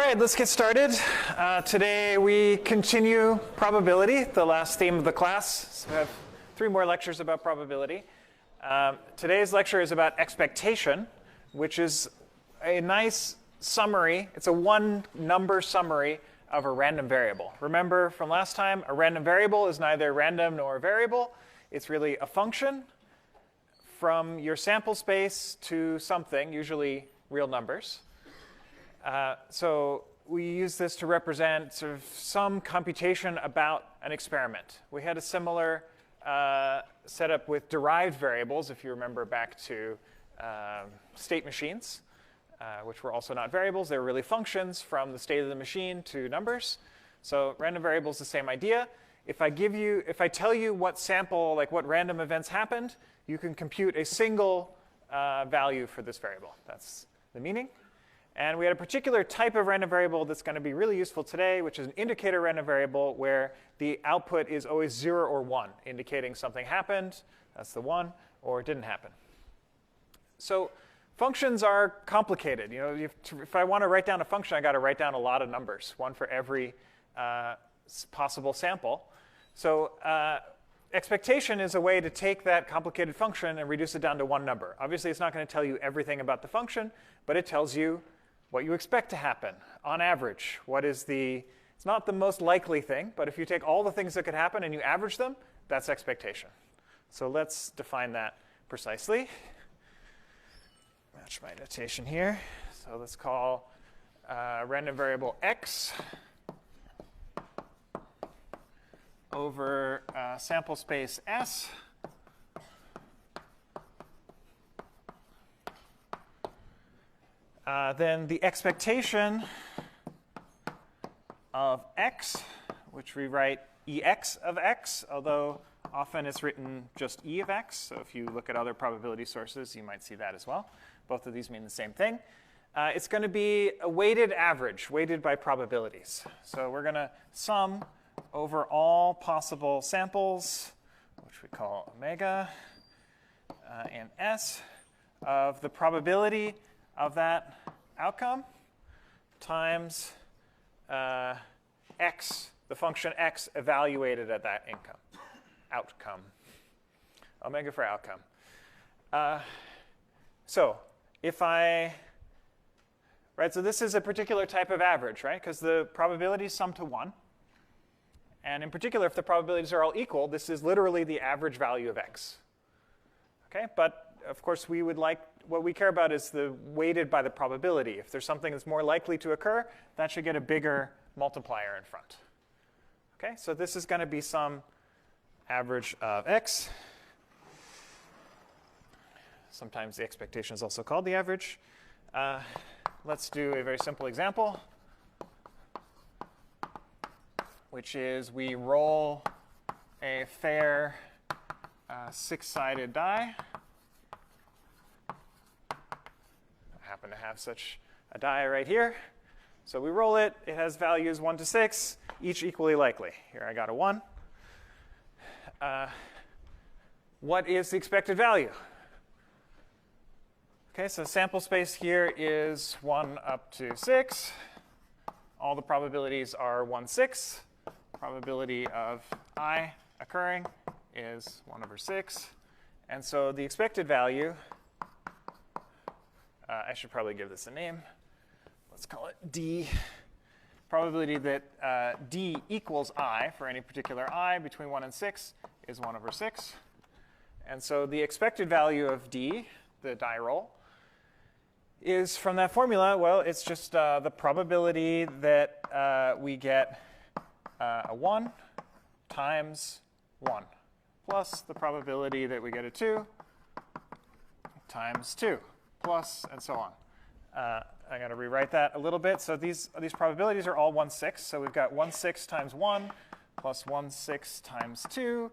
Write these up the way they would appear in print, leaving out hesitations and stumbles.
right, let's get started. Today we continue probability, the last theme of the class. So we have 3 more lectures about probability. Today's lecture is about expectation, which is a nice summary. It's a 1-number summary of a random variable. Remember from last time, a random variable is neither random nor a variable. It's really a function from your sample space to something, usually real numbers. So we use this to represent sort of some computation about an experiment. We had a similar setup with derived variables, if you remember back to state machines, which were also not variables. They were really functions from the state of the machine to numbers. So random variable is the same idea. If I tell you what sample, like what random events happened, you can compute a single value for this variable. That's the meaning. And we had a particular type of random variable that's going to be really useful today, which is an indicator random variable where the output is always 0 or 1, indicating something happened, that's the 1, or it didn't happen. So functions are complicated. You know, if I want to write down a function, I've got to write down a lot of numbers, one for every possible sample. So expectation is a way to take that complicated function and reduce it down to 1 number. Obviously, it's not going to tell you everything about the function, but it tells you what you expect to happen on average. It's not the most likely thing, but if you take all the things that could happen and you average them, that's expectation. So let's define that precisely. Match my notation here. So let's call random variable x over sample space S. Then the expectation of x, which we write ex of x, although often it's written just e of x. So if you look at other probability sources, you might see that as well. Both of these mean the same thing. It's going to be a weighted average, weighted by probabilities. So we're going to sum over all possible samples, which we call omega, and s, of the probability of that outcome times x, the function x evaluated at that outcome. Omega for outcome. So this is a particular type of average, right? Because the probabilities sum to 1. And in particular, if the probabilities are all equal, this is literally the average value of x. Okay, but of course, what we care about is the weighted by the probability. If there's something that's more likely to occur, that should get a bigger multiplier in front. Okay, so this is going to be some average of x. Sometimes the expectation is also called the average. Let's do a very simple example, which is we roll a fair 6-sided die. I happen to have such a die right here. So we roll it. It has values 1 to 6, each equally likely. Here I got a 1. What is the expected value? Okay, so sample space here is 1 up to 6. All the probabilities are 1/6. Probability of I occurring is 1 over 6. And so the expected value, I should probably give this a name. Let's call it D. Probability that D equals I for any particular I between 1 and 6 is 1 over 6. And so the expected value of D, the die roll, is from that formula, well, it's just the probability that we get a 1 times 1 plus the probability that we get a 2 times 2 plus and so on. I'm going to rewrite that a little bit. So these probabilities are all 1/6. So we've got 1/6 times 1 plus 1/6 times 2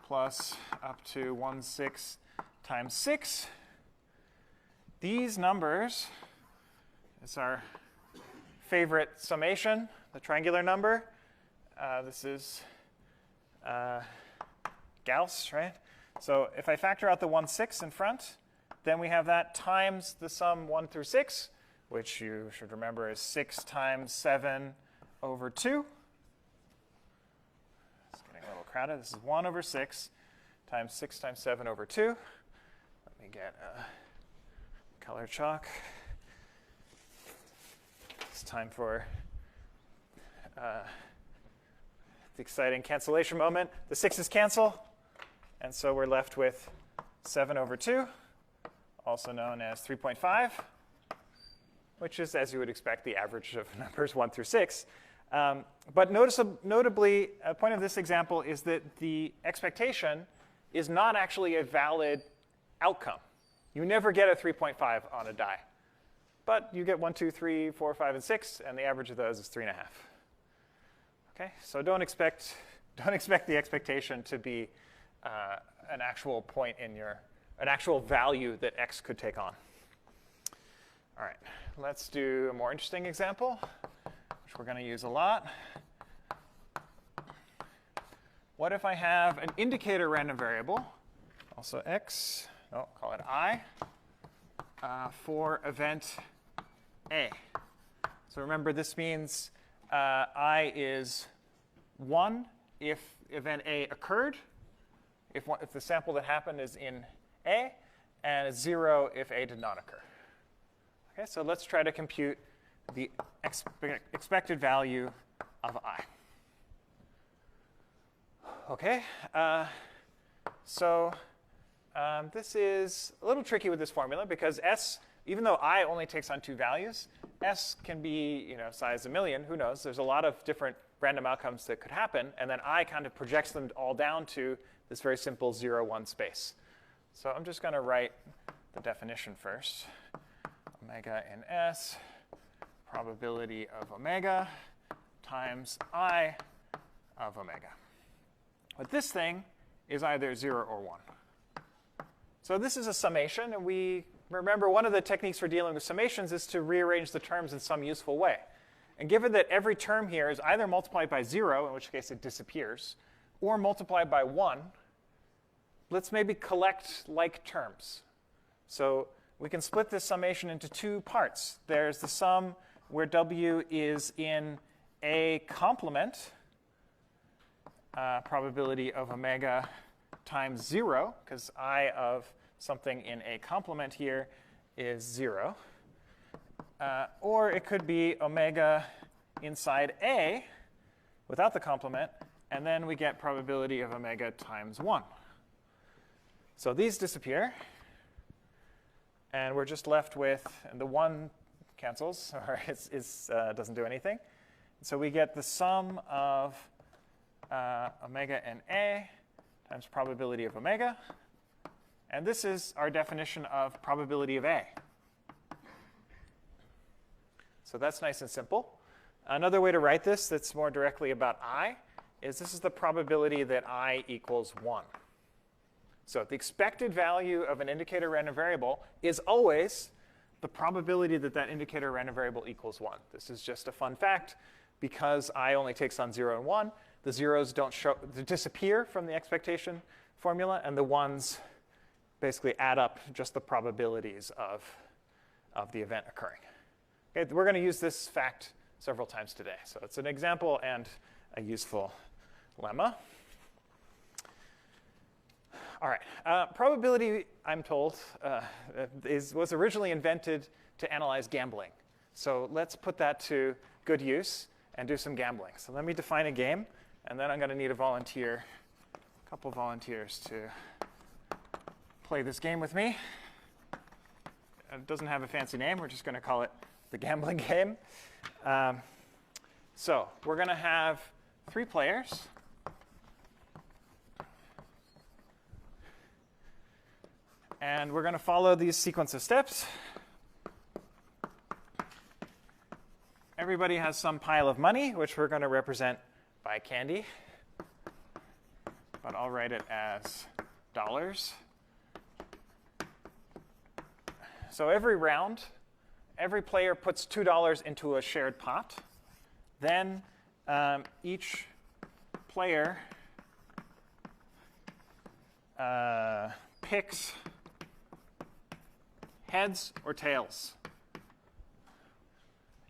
plus up to 1/6 times 6. These numbers, it's our favorite summation, the triangular number. This is Gauss, right? So if I factor out the 1/6 in front, then we have that times the sum 1 through 6, which you should remember is 6 times 7 over 2. It's getting a little crowded. This is 1 over 6 times 6 times 7 over 2. Let me get a color chalk. It's time for the exciting cancellation moment. The 6's cancel, and so we're left with 7 over 2, also known as 3.5, which is, as you would expect, the average of numbers 1 through 6. But notably, a point of this example is that the expectation is not actually a valid outcome. You never get a 3.5 on a die. But you get 1, 2, 3, 4, 5, and 6, and the average of those is 3.5. Okay, so don't expect the expectation to be an actual point in an actual value that x could take on. All right, let's do a more interesting example, which we're going to use a lot. What if I have an indicator random variable, also x, call it I, for event A? So remember, this means I is 1 if event A occurred, if the sample that happened is in A, and it's 0 if A did not occur. Okay, so let's try to compute the expected value of I. Okay, so this is a little tricky with this formula because S, even though I only takes on 2 values, S can be size 1,000,000. Who knows? There's a lot of different random outcomes that could happen, and then I kind of projects them all down to this very simple 0, 1 space. So I'm just going to write the definition first. Omega in S, probability of omega times I of omega. But this thing is either 0 or 1. So this is a summation, and we remember one of the techniques for dealing with summations is to rearrange the terms in some useful way. And given that every term here is either multiplied by 0, in which case it disappears, or multiplied by 1, let's maybe collect like terms. So we can split this summation into 2 parts. There's the sum where W is in A complement, probability of omega times 0, because I of something in A complement here is 0. Or it could be omega inside A without the complement, and then we get probability of omega times 1. So these disappear, and we're just left with, and the 1 cancels, or doesn't do anything. So we get the sum of omega in A times probability of omega. And this is our definition of probability of A. So that's nice and simple. Another way to write this that's more directly about I is this is the probability that I equals 1. So the expected value of an indicator random variable is always the probability that that indicator random variable equals 1. This is just a fun fact. Because I only takes on 0 and 1, the zeros disappear from the expectation formula, and the 1s basically add up just the probabilities of the event occurring. Okay, we're going to use this fact several times today. So it's an example and a useful lemma. All right, probability, I'm told, was originally invented to analyze gambling. So let's put that to good use and do some gambling. So let me define a game, and then I'm going to need a couple volunteers to play this game with me. It doesn't have a fancy name. We're just going to call it the gambling game. So we're going to have 3 players. And we're going to follow these sequence of steps. Everybody has some pile of money, which we're going to represent by candy. But I'll write it as dollars. So every round, every player puts $2 into a shared pot. Then each player picks heads or tails.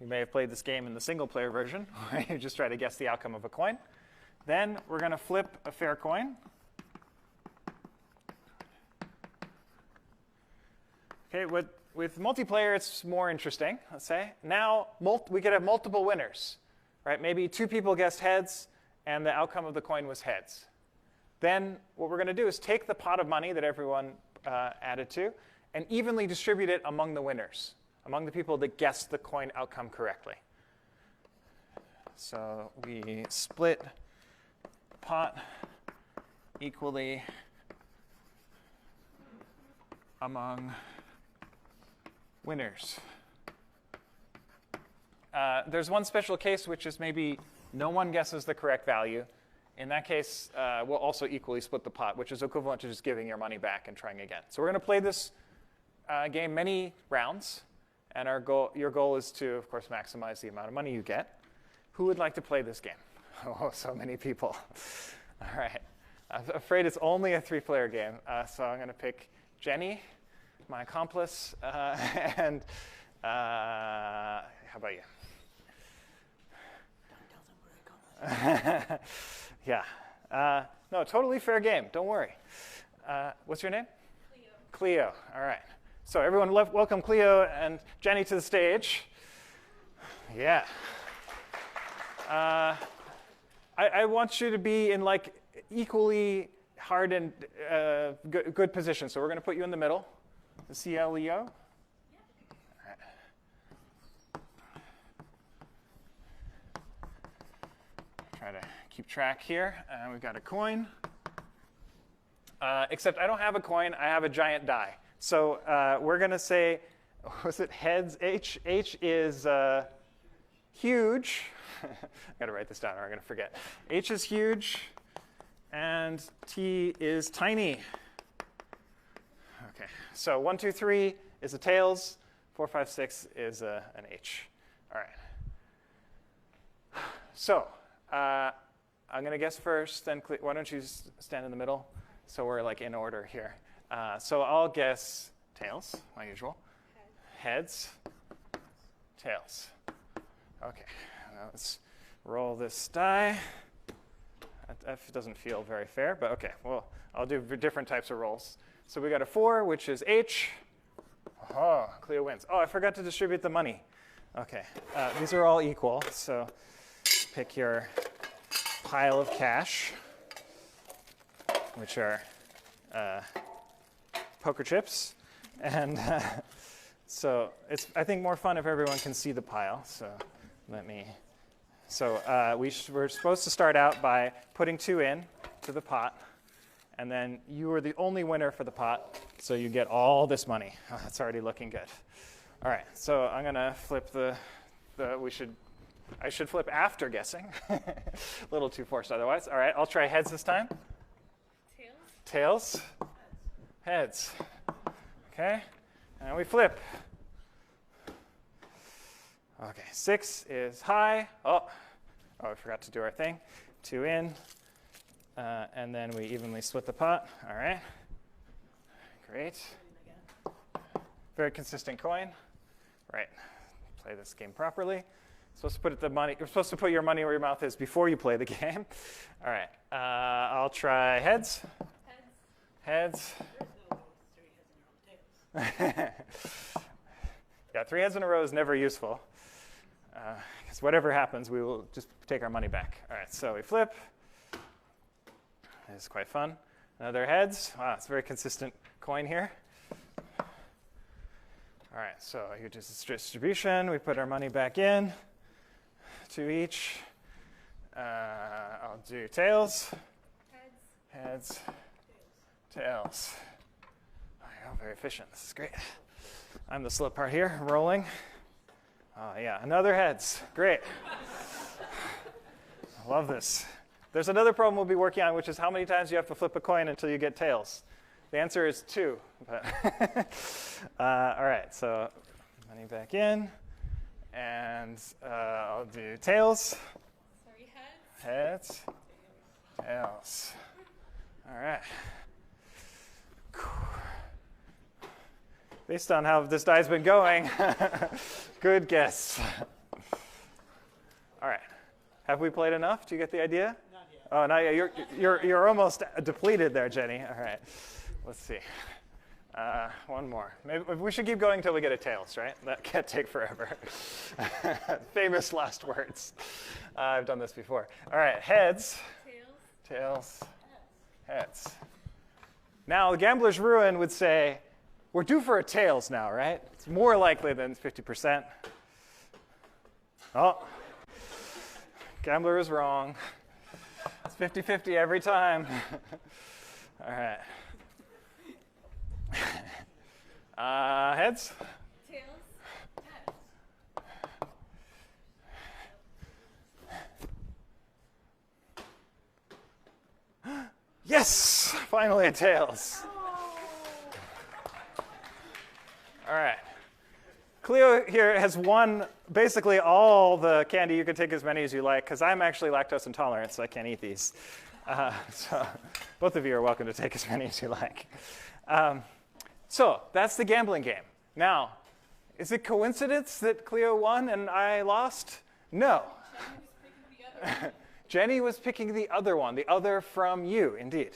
You may have played this game in the single-player version, where you just try to guess the outcome of a coin. Then we're going to flip a fair coin. Okay, with multiplayer, it's more interesting, let's say. Now, we could have multiple winners, right? Maybe 2 people guessed heads, and the outcome of the coin was heads. Then what we're going to do is take the pot of money that everyone added to and evenly distribute it among the winners, among the people that guessed the coin outcome correctly. So we split the pot equally among winners. There's one special case, which is maybe no one guesses the correct value. In that case, we'll also equally split the pot, which is equivalent to just giving your money back and trying again. So we're going to play this game many rounds. And your goal is to, of course, maximize the amount of money you get. Who would like to play this game? Oh, so many people. All right. I'm afraid it's only a 3-player game. So I'm going to pick Jenny, my accomplice, and how about you? Yeah. No, totally fair game. Don't worry. What's your name? Cleo. All right. So everyone, welcome Cleo and Jenny to the stage. Yeah. I want you to be in like equally hard and good position. So we're going to put you in the middle. The CLEO. Yeah. All right. Try to keep track here. We've got a coin. Except I don't have a coin. I have a giant die. So we're going to say, was it heads? H is huge. I've got to write this down or I'm going to forget. H is huge, and T is tiny. OK, so 1, 2, 3 is a tails. 4, 5, 6 is an H. All right. So I'm going to guess first. Then why don't you stand in the middle? So we're like in order here. So I'll guess tails, my usual. Heads, tails. OK, now let's roll this die. That doesn't feel very fair, but OK. Well, I'll do different types of rolls. So we got a 4, which is H. Oh, Cleo wins. Oh, I forgot to distribute the money. OK, these are all equal. So pick your pile of cash, which are poker chips. And so it's, I think, more fun if everyone can see the pile. So let me. So we're supposed to start out by putting 2 in to the pot. And then you are the only winner for the pot. So you get all this money. Oh, that's already looking good. All right. So I'm going to flip I should flip after guessing. A little too forced otherwise. All right. I'll try heads this time. Tails. Heads. OK. And we flip. OK. 6 is high. Oh, I forgot to do our thing. 2 in. And then we evenly split the pot. All right. Great. Very consistent coin. Right. Play this game properly. You're supposed to put your money where your mouth is before you play the game. All right. I'll try heads. Heads. Yeah, 3 heads in a row is never useful. Because whatever happens, we will just take our money back. All right, so we flip. This is quite fun. Another heads. Wow, it's a very consistent coin here. All right, so you do this distribution. We put our money back in. 2 each. I'll do tails. Heads. Tails. Oh, very efficient. This is great. I'm the slow part here, rolling. Oh, yeah, another heads. Great. I love this. There's another problem we'll be working on, which is how many times you have to flip a coin until you get tails. The answer is 2. But all right, so money back in. And I'll do tails. Sorry, heads. Tails. All right. Based on how this die's been going, good guess. Have we played enough? Do you get the idea? Not yet. Oh, not yet. You're almost depleted there, Jenny. All right. Let's see. One more. Maybe we should keep going until we get a tails, right? That can't take forever. Famous last words. I've done this before. All right, heads. Tails. Heads. Now, the Gambler's Ruin would say, we're due for a tails now, right? It's more likely than 50%. Oh, Gambler is wrong. It's 50-50 every time. All right. Heads? Tails. Heads. Yes! Finally a tails. All right. Cleo here has won basically all the candy. You can take as many as you like, because I'm actually lactose intolerant, so I can't eat these. So both of you are welcome to take as many as you like. So that's the gambling game. Now, is it coincidence that Cleo won and I lost? No. Jenny was picking the other one, the other from you, indeed.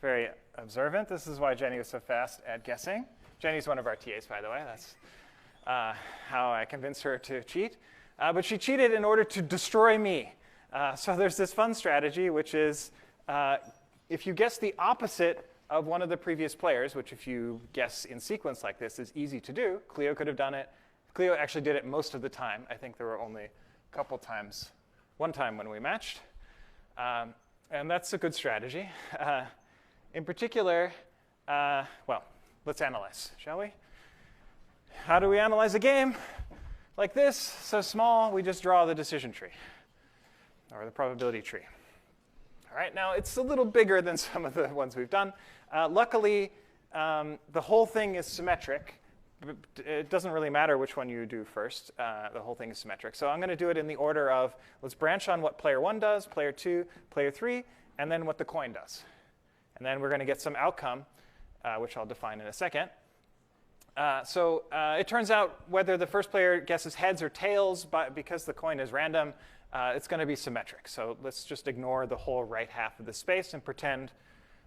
Very observant. This is why Jenny was so fast at guessing. Jenny's one of our TAs, by the way. That's how I convinced her to cheat. But she cheated in order to destroy me. So there's this fun strategy, which is if you guess the opposite of one of the previous players, which if you guess in sequence like this is easy to do, Cleo could have done it. Cleo actually did it most of the time. I think there were only a couple times, one time when we matched. And that's a good strategy. In particular, well, let's analyze, shall we? How do we analyze a game? Like this, so small, we just draw the decision tree, or the probability tree. All right, now it's a little bigger than some of the ones we've done. Luckily, the whole thing is symmetric. It doesn't really matter which one you do first. The whole thing is symmetric. So I'm going to do it in the order of, let's branch on what player 1 does, player 2, player 3, and then what the coin does. And then we're going to get some outcome, which I'll define in a second. So it turns out whether the first player guesses heads or tails, because the coin is random, it's going to be symmetric. So let's just ignore the whole right half of the space and pretend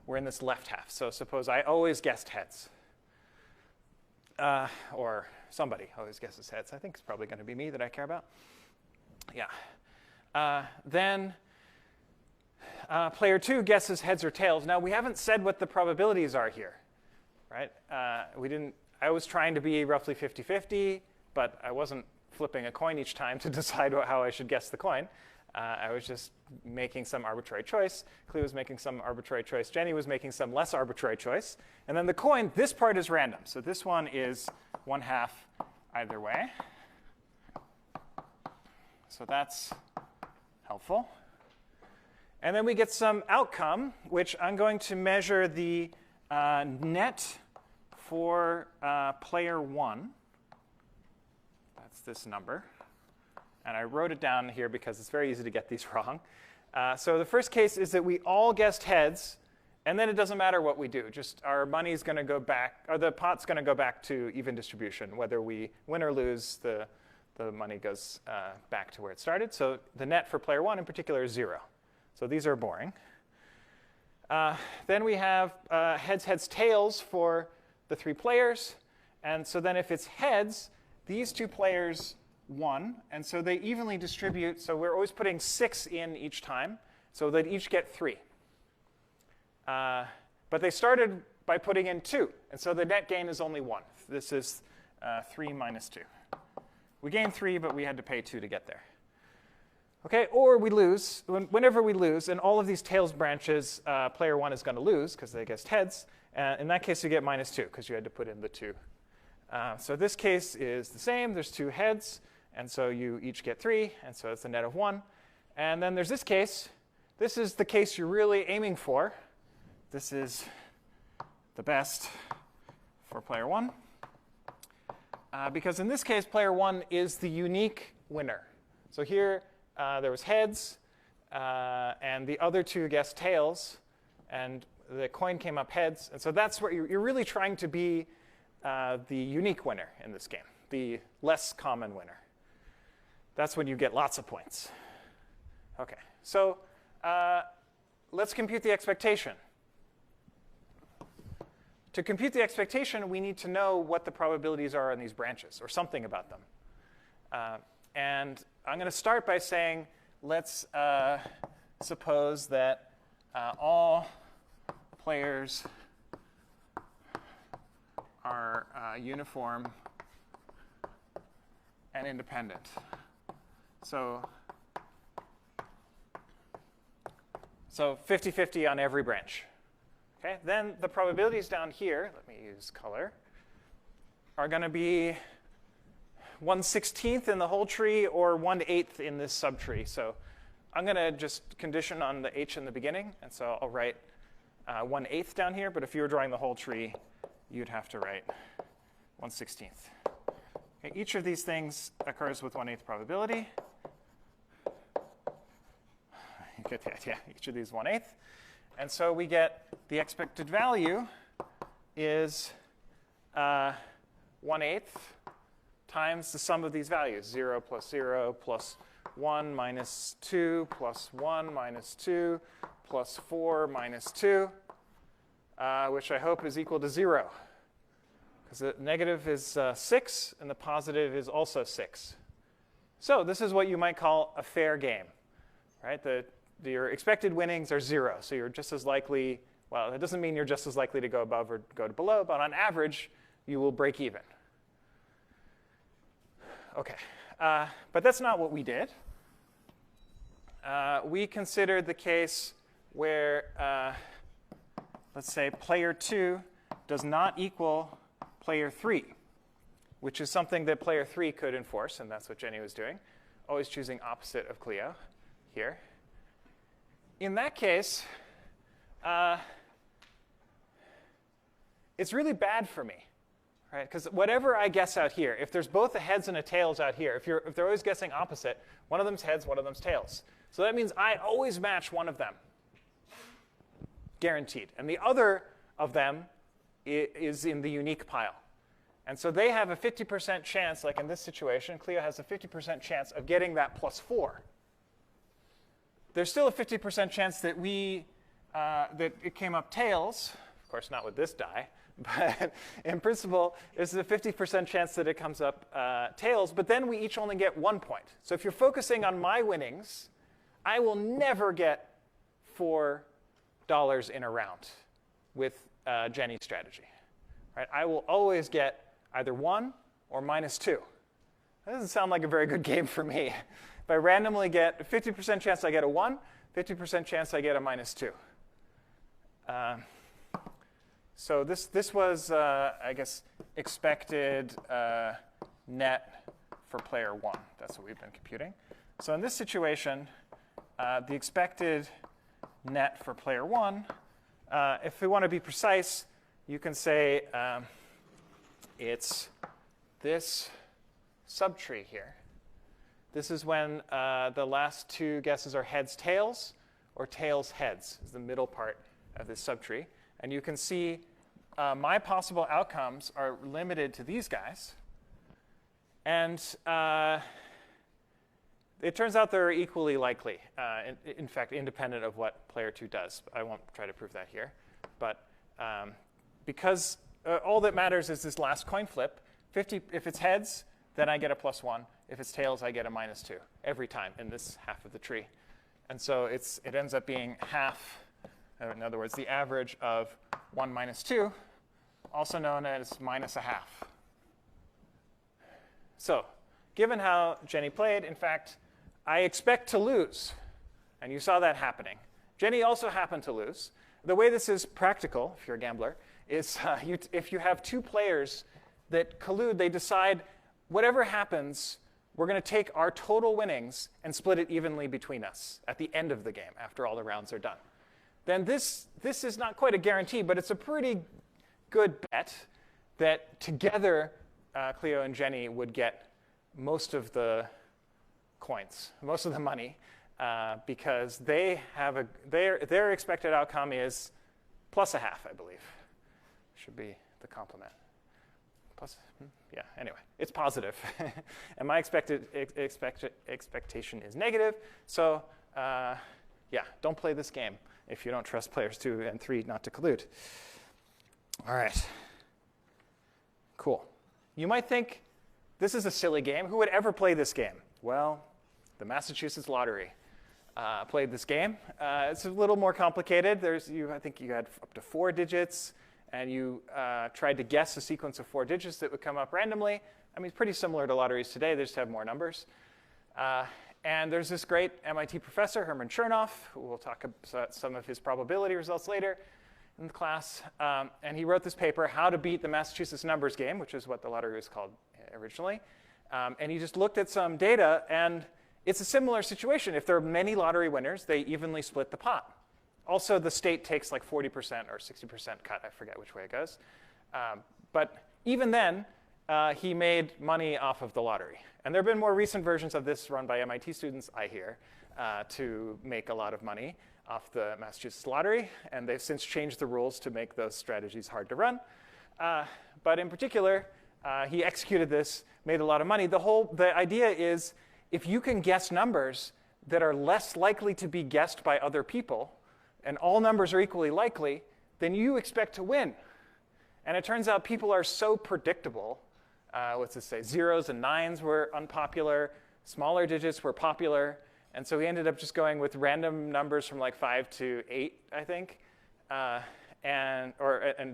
we're in this left half. So suppose I always guessed heads. Or somebody always guesses heads. I think it's probably going to be me that I care about. Yeah. Then player 2 guesses heads or tails. Now, we haven't said what the probabilities are here, right? I was trying to be roughly 50-50, but I wasn't flipping a coin each time to decide how I should guess the coin. I was just making some arbitrary choice. Cleo was making some arbitrary choice. Jenny was making some less arbitrary choice. And then the coin, this part is random. So this one is 1/2 either way. So that's helpful. And then we get some outcome, which I'm going to measure the net for player 1. That's this number. And I wrote it down here because it's very easy to get these wrong. So the first case is that we all guessed heads, and then it doesn't matter what we do. Just our money's going to go back, or the pot's going to go back to even distribution. Whether we win or lose, the money goes back to where it started. So the net for player 1 in particular is 0. So these are boring. Then we have heads, heads, tails for the 3 players. And so then if it's heads, these 2 players won, and so they evenly distribute. So we're always putting 6 in each time, so they'd each get 3. But they started by putting in 2, and so the net gain is only 1. This is 3 minus 2. We gained 3, but we had to pay 2 to get there. Okay, or we lose. Whenever we lose, in all of these tails branches, player 1 is going to lose because they guessed heads. In that case, you get minus 2 because you had to put in the 2. So this case is the same. There's 2 heads, and so you each get 3, and so it's a net of 1. And then there's this case. This is the case you're really aiming for. This is the best for player 1. Because in this case, player 1 is the unique winner. So here, there was heads, and the other 2 guessed tails, and the coin came up heads. And so that's where you're really trying to be the unique winner in this game, the less common winner. That's when you get lots of points. OK, so let's compute the expectation. To compute the expectation, we need to know what the probabilities are on these branches, or something about them. And I'm going to start by saying, let's suppose that all players are uniform and independent. So 50-50 on every branch. Okay? Then the probabilities down here, let me use color, are going to be 1/16 in the whole tree or 1/8 in this subtree. So I'm going to just condition on the h in the beginning. And so I'll write 1/8 down here. But if you were drawing the whole tree, you'd have to write 1/16. Okay, each of these things occurs with 1/8 probability. You get the idea. Each of these 1/8. And so we get the expected value is 1/8 times the sum of these values, 0 plus 0 plus 1 minus 2 plus 1 minus 2 plus 4 minus 2, which I hope is equal to 0. Because the negative is 6, and the positive is also 6. So this is what you might call a fair game, right? Your expected winnings are 0, so you're just as likely, well, it doesn't mean you're just as likely to go above or go to below, but on average, you will break even. OK, but that's not what we did. We considered the case where, let's say, player 2 does not equal player 3, which is something that player 3 could enforce, and that's what Jenny was doing, always choosing opposite of Cleo here. In that case, it's really bad for me, right? Because whatever I guess out here, if there's both a heads and a tails out here, if they're always guessing opposite, one of them's heads, one of them's tails. So that means I always match one of them, guaranteed. And the other of them is in the unique pile. And so they have a 50% chance, like in this situation, Cleo has a 50% chance of getting that plus 4. There's still a 50% chance that that it came up tails. Of course, not with this die. But in principle, there's a 50% chance that it comes up tails. But then we each only get 1 point. So if you're focusing on my winnings, I will never get $4 in a round with Jenny's strategy. Right? I will always get either 1 or -2. That doesn't sound like a very good game for me. If I randomly get a 50% chance I get a 1, 50% chance I get a -2. So this was, I guess, expected net for player 1. That's what we've been computing. So in this situation, the expected net for player 1, if we want to be precise, you can say it's this subtree here. This is when the last two guesses are heads, tails, or tails, heads, is the middle part of this subtree. And you can see my possible outcomes are limited to these guys. And it turns out they're equally likely, in fact, independent of what player 2 does. I won't try to prove that here. But because all that matters is this last coin flip, if it's heads, then I get a +1. If it's tails, I get a -2 every time in this half of the tree. And so it ends up being half, in other words, the average of 1 minus 2, also known as -1/2. So given how Jenny played, in fact, I expect to lose. And you saw that happening. Jenny also happened to lose. The way this is practical, if you're a gambler, is if you have two players that collude, they decide whatever happens, we're going to take our total winnings and split it evenly between us at the end of the game, after all the rounds are done. Then this is not quite a guarantee, but it's a pretty good bet that together Cleo and Jenny would get most of the coins, most of the money, because they have their expected outcome is +1/2, I believe. Should be the complement. Yeah, anyway, it's positive. And my expectation is negative. So yeah, don't play this game if you don't trust players 2 and 3 not to collude. All right. Cool. You might think this is a silly game. Who would ever play this game? Well, the Massachusetts Lottery played this game. It's a little more complicated. I think you had up to 4 digits, and you tried to guess a sequence of 4 digits that would come up randomly. I mean, it's pretty similar to lotteries today. They just have more numbers. And there's this great MIT professor, Herman Chernoff, who we'll talk about some of his probability results later in the class. And he wrote this paper, How to Beat the Massachusetts Numbers Game, which is what the lottery was called originally. And he just looked at some data, and it's a similar situation. If there are many lottery winners, they evenly split the pot. Also, the state takes like 40% or 60% cut. I forget which way it goes. But even then, he made money off of the lottery. And there have been more recent versions of this run by MIT students, I hear, to make a lot of money off the Massachusetts Lottery. And they've since changed the rules to make those strategies hard to run. But in particular, he executed this, made a lot of money. The idea is if you can guess numbers that are less likely to be guessed by other people, and all numbers are equally likely, then you expect to win. And it turns out people are so predictable. What's this say? 0s and 9s were unpopular. Smaller digits were popular. And so we ended up just going with random numbers from like 5 to 8, I think, and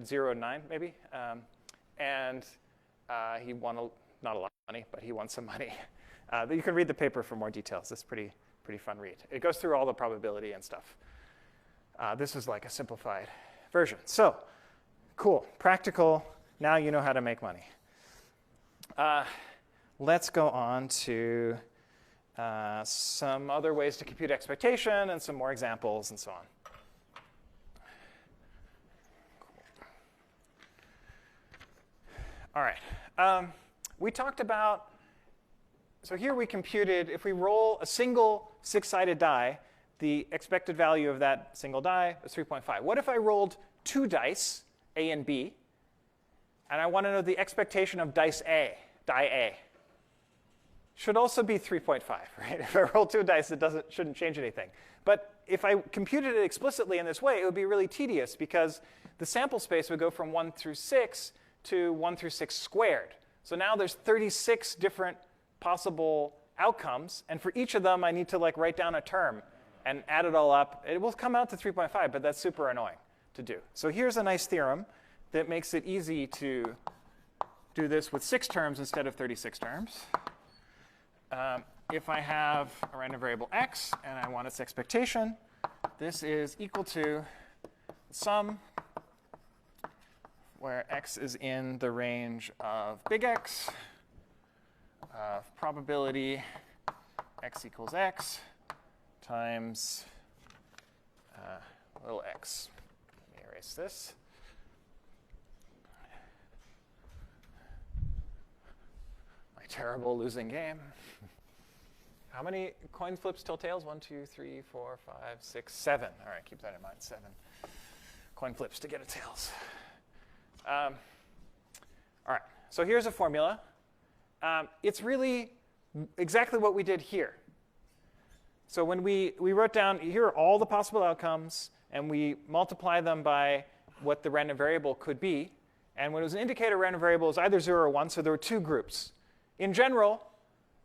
0 and 9, maybe. And he won not a lot of money, but he won some money. You can read the paper for more details. It's pretty fun read. It goes through all the probability and stuff. This is like a simplified version. So cool, practical. Now you know how to make money. Let's go on to some other ways to compute expectation and some more examples and so on. All right. We talked about, so here we computed, if we roll a single 6-sided die, the expected value of that single die is 3.5. What if I rolled 2 dice, A and B, and I want to know the expectation of dice A, die A? Should also be 3.5, right? If I roll 2 dice, it shouldn't change anything. But if I computed it explicitly in this way, it would be really tedious because the sample space would go from 1 through 6 to 1 through 6 squared. So now there's 36 different possible outcomes, and for each of them, I need to like write down a term and add it all up. It will come out to 3.5, but that's super annoying to do. So here's a nice theorem that makes it easy to do this with 6 terms instead of 36 terms. If I have a random variable x and I want its expectation, this is equal to the sum where x is in the range of big X, of probability x equals x times little x. Let me erase this. My terrible losing game. How many coin flips till tails? 1, 2, 3, 4, 5, 6, 7. All right, keep that in mind, 7 coin flips to get a tails. All right, so here's a formula. It's really exactly what we did here. So when we wrote down, here are all the possible outcomes, and we multiply them by what the random variable could be. And when it was an indicator random variable, it was either 0 or 1, so there were 2 groups. In general,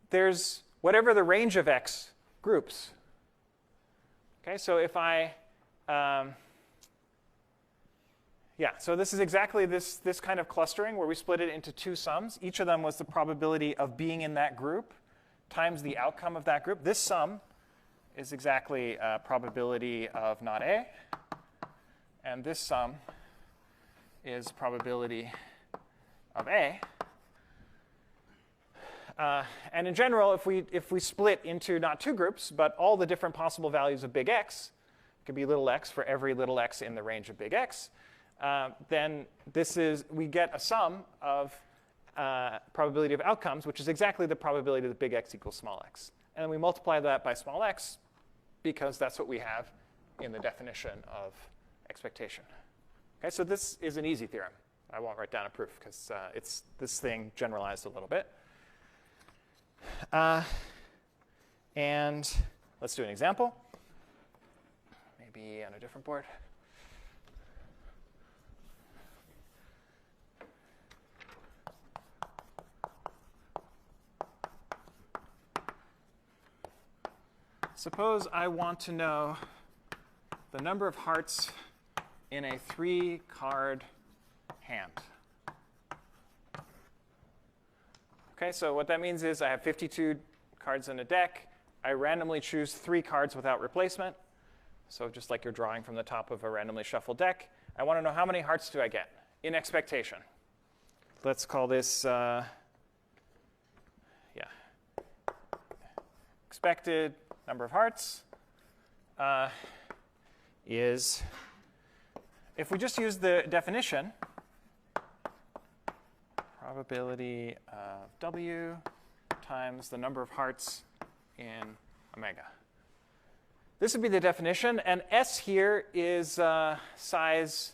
there's whatever the range of x groups. Okay, so if I, so this is exactly this kind of clustering where we split it into 2 sums. Each of them was the probability of being in that group times the outcome of that group. This sum is exactly probability of not A. And this sum is probability of A. And in general, if we split into not 2 groups, but all the different possible values of big X, it could be little x for every little x in the range of big X, then we get a sum of probability of outcomes, which is exactly the probability that big X equals small x. And then we multiply that by small x because that's what we have in the definition of expectation. Okay, so this is an easy theorem. I won't write down a proof because it's this thing generalized a little bit. And let's do an example. be on a different board. Suppose I want to know the number of hearts in a 3-card hand. Okay, so what that means is I have 52 cards in a deck. I randomly choose 3 cards without replacement. So just like you're drawing from the top of a randomly shuffled deck, I want to know how many hearts do I get in expectation. Let's call this, expected number of hearts is, if we just use the definition, probability of W times the number of hearts in omega. This would be the definition, and S here is size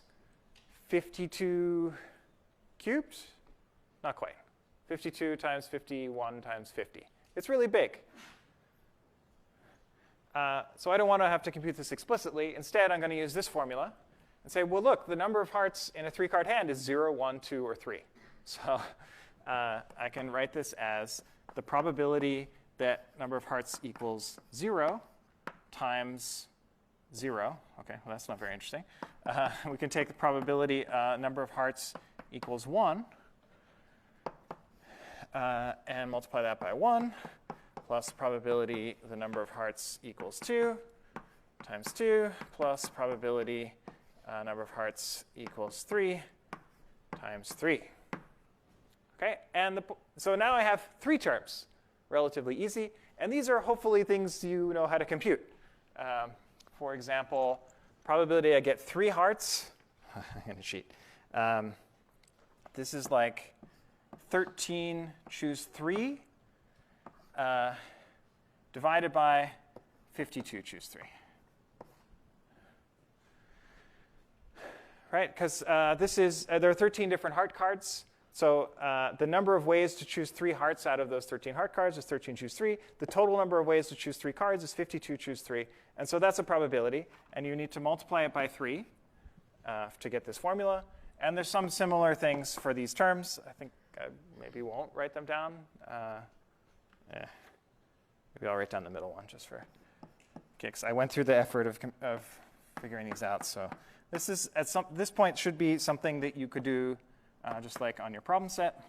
52 cubed? Not quite. 52 times 51 times 50. It's really big. So I don't want to have to compute this explicitly. Instead, I'm going to use this formula and say, well, look, the number of hearts in a 3-card hand is 0, 1, 2, or 3. So I can write this as the probability that number of hearts equals 0 times 0. OK, well, that's not very interesting. We can take the probability number of hearts equals 1 and multiply that by 1. Plus probability the number of hearts equals 2 times 2 plus probability number of hearts equals 3 times 3. Okay, and so now I have 3 terms, relatively easy. And these are hopefully things you know how to compute. For example, probability I get 3 hearts. I'm going to cheat. This is like 13 choose 3. Divided by 52 choose 3. Right, because there are 13 different heart cards. So the number of ways to choose 3 hearts out of those 13 heart cards is 13 choose 3. The total number of ways to choose 3 cards is 52 choose 3. And so that's a probability. And you need to multiply it by 3 to get this formula. And there's some similar things for these terms. I think I maybe won't write them down. Maybe I'll write down the middle one just for kicks. I went through the effort of figuring these out. So this is this point should be something that you could do just like on your problem set.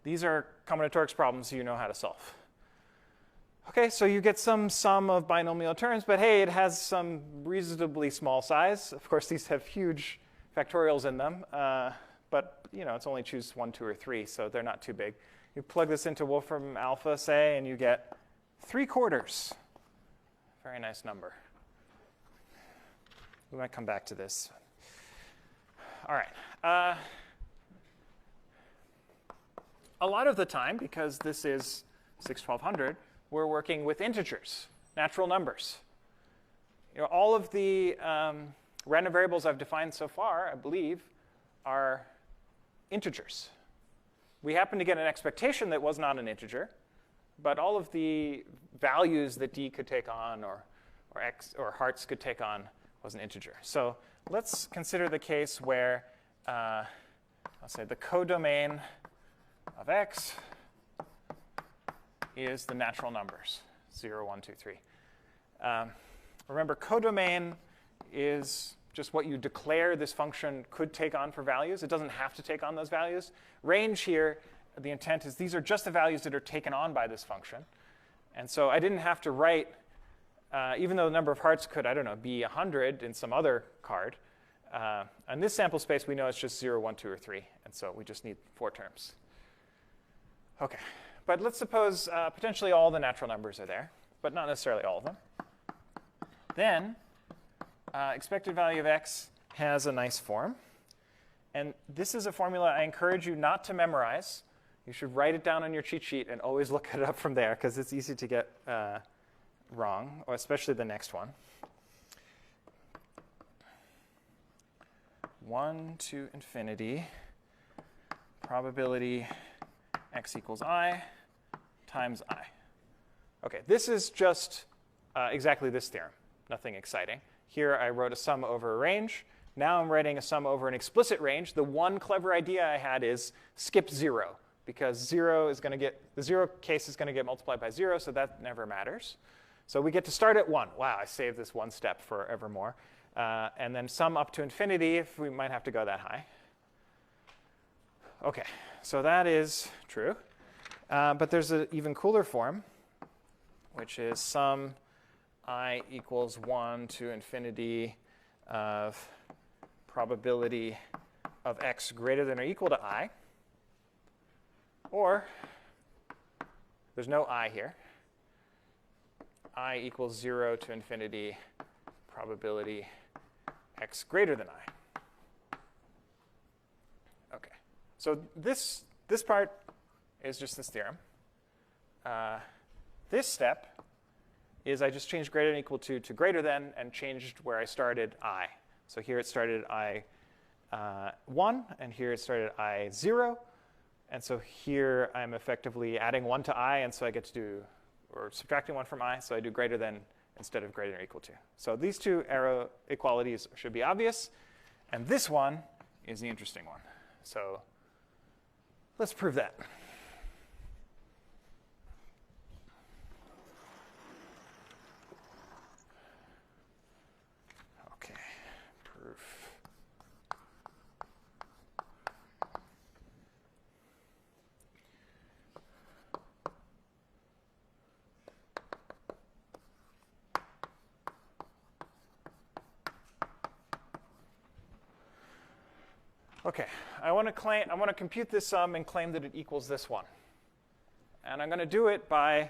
These are combinatorics problems you know how to solve. OK, so you get some sum of binomial terms. But hey, it has some reasonably small size. Of course, these have huge factorials in them. But it's only choose 1, 2, or 3, so they're not too big. You plug this into Wolfram alpha, say, and you get 3/4. Very nice number. We might come back to this. All right. A lot of the time, because this is 6/1200, we're working with integers, natural numbers. All of the random variables I've defined so far, I believe, are integers. We happen to get an expectation that was not an integer, but all of the values that d could take on or x or hearts could take on was an integer. So let's consider the case where, I'll say the codomain of x is the natural numbers, 0, 1, 2, 3. Remember, codomain is just what you declare this function could take on for values. It doesn't have to take on those values. Range here, the intent is these are just the values that are taken on by this function. And so I didn't have to write, even though the number of hearts could, I don't know, be 100 in some other card. On this sample space, we know it's just 0, 1, 2, or 3. And so we just need 4 terms. OK, but let's suppose potentially all the natural numbers are there, but not necessarily all of them. Then expected value of x has a nice form. And this is a formula I encourage you not to memorize. You should write it down on your cheat sheet and always look it up from there, because it's easy to get wrong, or especially the next one. 1 to infinity, probability x equals I times I. OK, this is just exactly this theorem, nothing exciting. Here I wrote a sum over a range. Now I'm writing a sum over an explicit range. The one clever idea I had is skip 0, because the 0 case is going to get multiplied by 0, so that never matters. So we get to start at 1. Wow, I saved this one step forevermore. And then sum up to infinity if we might have to go that high. OK, so that is true. But there's an even cooler form, which is sum I equals 1 to infinity of probability of x greater than or equal to I. Or there's no I here. I equals 0 to infinity probability x greater than I. OK, so this part is just this theorem. This step is I just changed greater than equal to greater than and changed where I started I. So here it started I 1, and here it started I 0. And so here I'm effectively adding 1 to I, and so I get to do, or subtracting 1 from I, so I do greater than instead of greater than or equal to. So these two arrow equalities should be obvious. And this one is the interesting one. So let's prove that. OK, proof. OK, I want to compute this sum and claim that it equals this one. And I'm going to do it by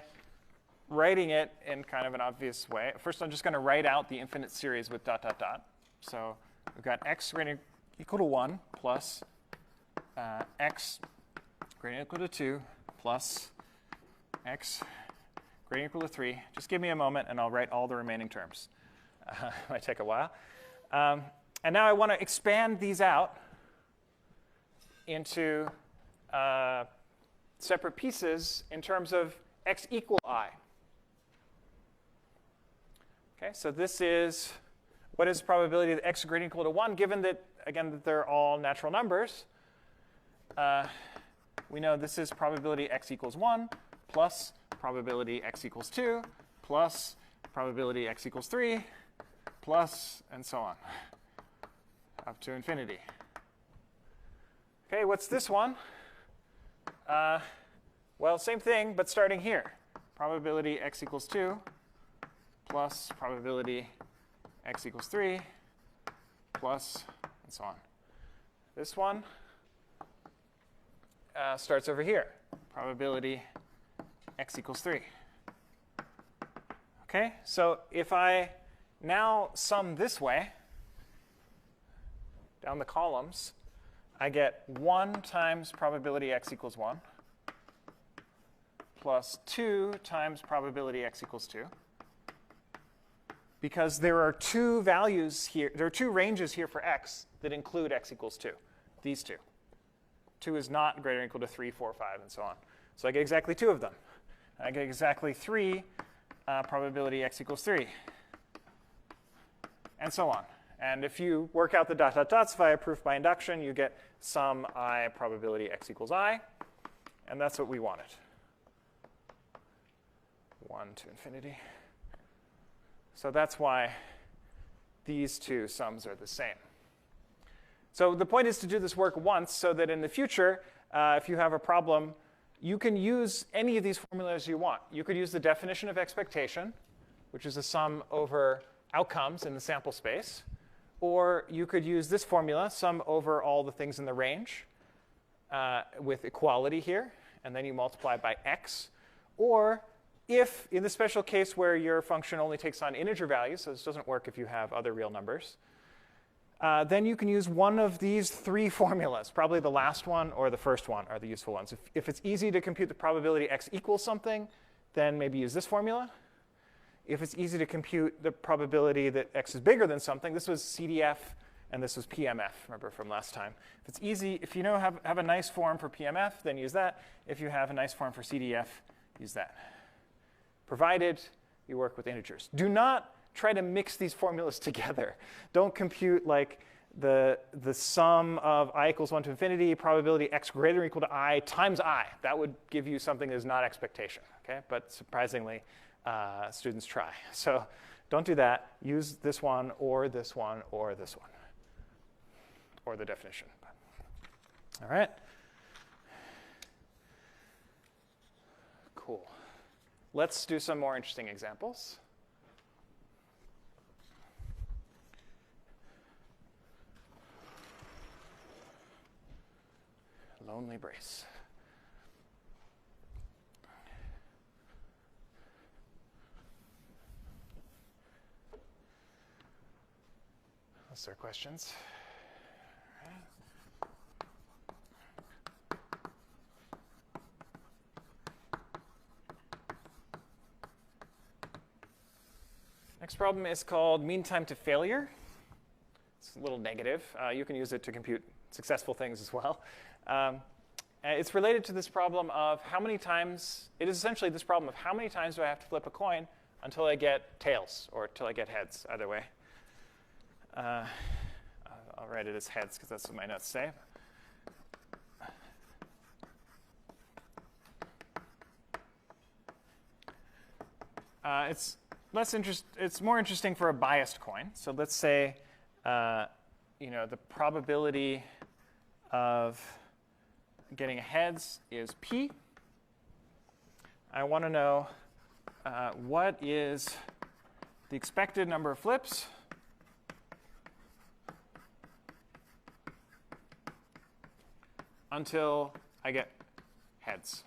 writing it in kind of an obvious way. First, I'm just going to write out the infinite series with dot, dot, dot. So we've got x greater than or equal to 1 plus x greater than or equal to 2 plus x greater than or equal to 3. Just give me a moment, and I'll write all the remaining terms. It might take a while. And now I want to expand these out into separate pieces in terms of x equal I. Okay, so this is what is the probability that x is greater than or equal to 1, given that, again, that they're all natural numbers. We know this is probability x equals 1 plus probability x equals 2 plus probability x equals 3 plus, and so on, up to infinity. OK, what's this one? Well, same thing, but starting here. Probability x equals 2 plus probability x equals 3 plus, and so on. This one starts over here. Probability x equals 3. OK, so if I now sum this way down the columns, I get 1 times probability x equals 1 plus 2 times probability x equals 2. Because there are two values here, there are two ranges here for x that include x equals 2, these two. 2 is not greater than or equal to 3, 4, 5, and so on. So I get exactly 2 of them. I get exactly 3 probability x equals 3, and so on. And if you work out the dot, dot, dots via proof by induction, you get sum I probability x equals I. And that's what we wanted. 1 to infinity. So that's why these two sums are the same. So the point is to do this work once so that in the future, if you have a problem, you can use any of these formulas you want. You could use the definition of expectation, which is a sum over outcomes in the sample space. Or you could use this formula, sum over all the things in the range with equality here, and then you multiply by x. Or if, in the special case where your function only takes on integer values, so this doesn't work if you have other real numbers, then you can use one of these 3 formulas. Probably the last one or the first one are the useful ones. If it's easy to compute the probability x equals something, then maybe use this formula. If it's easy to compute the probability that x is bigger than something, this was CDF and this was PMF, remember from last time. If it's easy, if you know have a nice form for PMF, then use that. If you have a nice form for CDF, use that. Provided you work with integers. Do not try to mix these formulas together. Don't compute like the sum of I equals 1 to infinity, probability x greater than or equal to I times I. That would give you something that is not expectation. Okay? But surprisingly, students try. So don't do that. Use this one, or this one, or this one, or the definition. All right. Cool. Let's do some more interesting examples. Lonely brace. Is there questions? Next problem is called mean time to failure. It's a little negative. You can use it to compute successful things as well. It's related to this problem of how many times, it is essentially this problem of how many times do I have to flip a coin until I get tails, or until I get heads, either way. I'll write it as heads because that's what my notes say. It's more interesting for a biased coin. So let's say, the probability of getting heads is p. I want to know what is the expected number of flips until I get heads.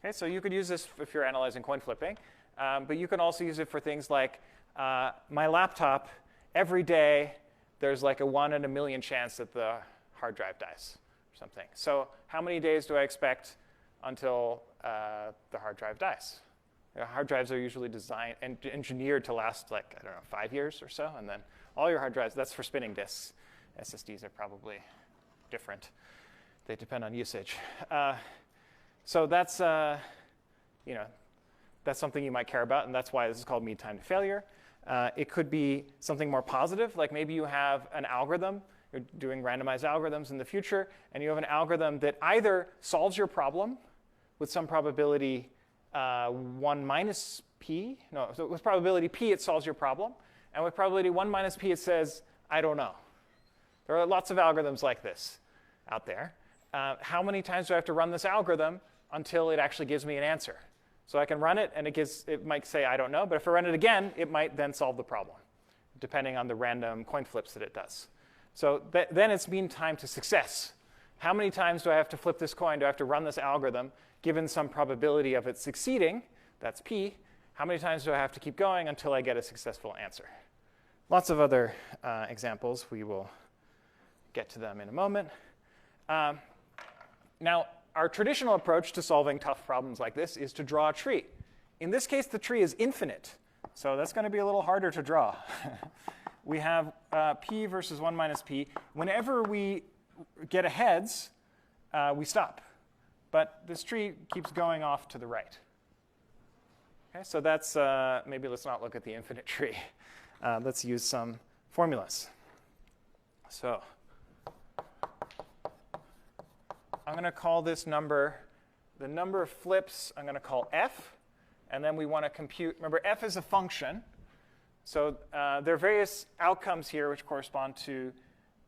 Okay, so you could use this if you're analyzing coin flipping, but you can also use it for things like my laptop. Every day, there's like a 1 in a million chance that the hard drive dies or something. So how many days do I expect until the hard drive dies? Hard drives are usually designed and engineered to last like, 5 years or so, and then all your hard drives, that's for spinning disks. SSDs are probably different. They depend on usage. So that's, that's something you might care about, and that's why this is called mean time to failure. It could be something more positive, like maybe you have an algorithm, you're doing randomized algorithms in the future, and you have an algorithm that either solves your problem with some probability 1 minus p, so with probability p it solves your problem, and with probability 1 minus p it says, I don't know. There are lots of algorithms like this out there. How many times do I have to run this algorithm until it actually gives me an answer? So I can run it, and it might say, I don't know. But if I run it again, it might then solve the problem, depending on the random coin flips that it does. So then it's mean time to success. How many times do I have to flip this coin? Do I have to run this algorithm, given some probability of it succeeding? That's p. How many times do I have to keep going until I get a successful answer? Lots of other examples. We will get to them in a moment. Now, our traditional approach to solving tough problems like this is to draw a tree. In this case, the tree is infinite, so that's going to be a little harder to draw. We have p versus 1 minus p. Whenever we get a heads, we stop. But this tree keeps going off to the right. Okay, so that's, maybe let's not look at the infinite tree. Let's use some formulas. So I'm going to call this number, the number of flips, I'm going to call f. And then we want to compute, remember, f is a function. So there are various outcomes here which correspond to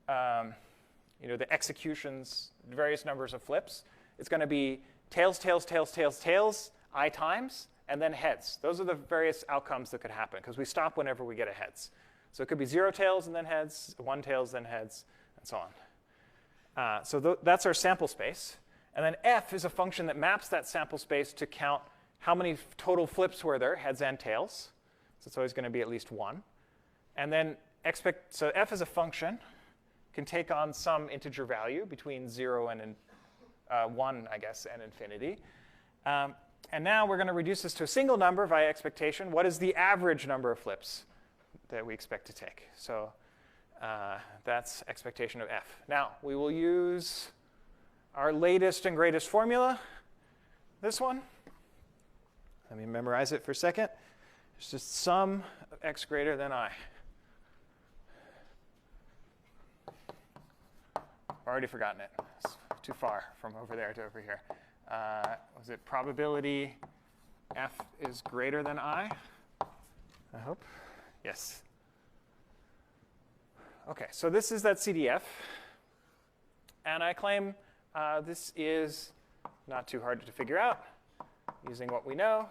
the executions, various numbers of flips. It's going to be tails, tails, tails, tails, tails, I times, and then heads. Those are the various outcomes that could happen, because we stop whenever we get a heads. So it could be 0 tails and then heads, 1 tails, then heads, and so on. So that's our sample space. And then f is a function that maps that sample space to count how many total flips were there, heads and tails. So it's always going to be at least 1. And then so f is a function, can take on some integer value between 0 and 1, I guess, and infinity. And now we're going to reduce this to a single number via expectation. What is the average number of flips that we expect to take? So that's expectation of f. Now, we will use our latest and greatest formula, this one. Let me memorize it for a second. It's just sum of x greater than I. I've already forgotten it. It's too far from over there to over here. Was it probability f is greater than I? I hope. Yes. OK, so this is that CDF. And I claim this is not too hard to figure out using what we know,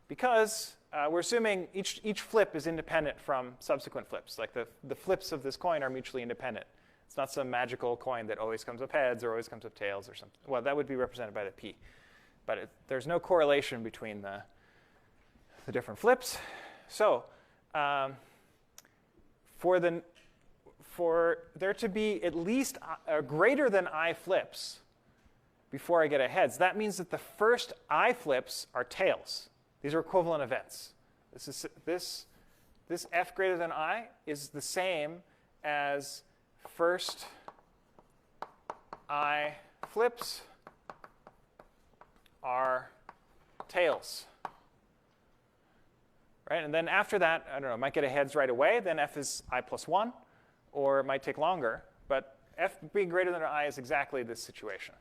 because we're assuming each flip is independent from subsequent flips. Like the flips of this coin are mutually independent. It's not some magical coin that always comes up heads or always comes up tails or something. Well, that would be represented by the p. But there's no correlation between the different flips. So for there to be at least greater than I flips before I get a heads, that means that the first I flips are tails. These are equivalent events. This f greater than I is the same as first I flips are tails. Right? And then after that, I don't know, might get a heads right away. Then f is I plus 1. Or it might take longer. But f being greater than I is exactly this situation.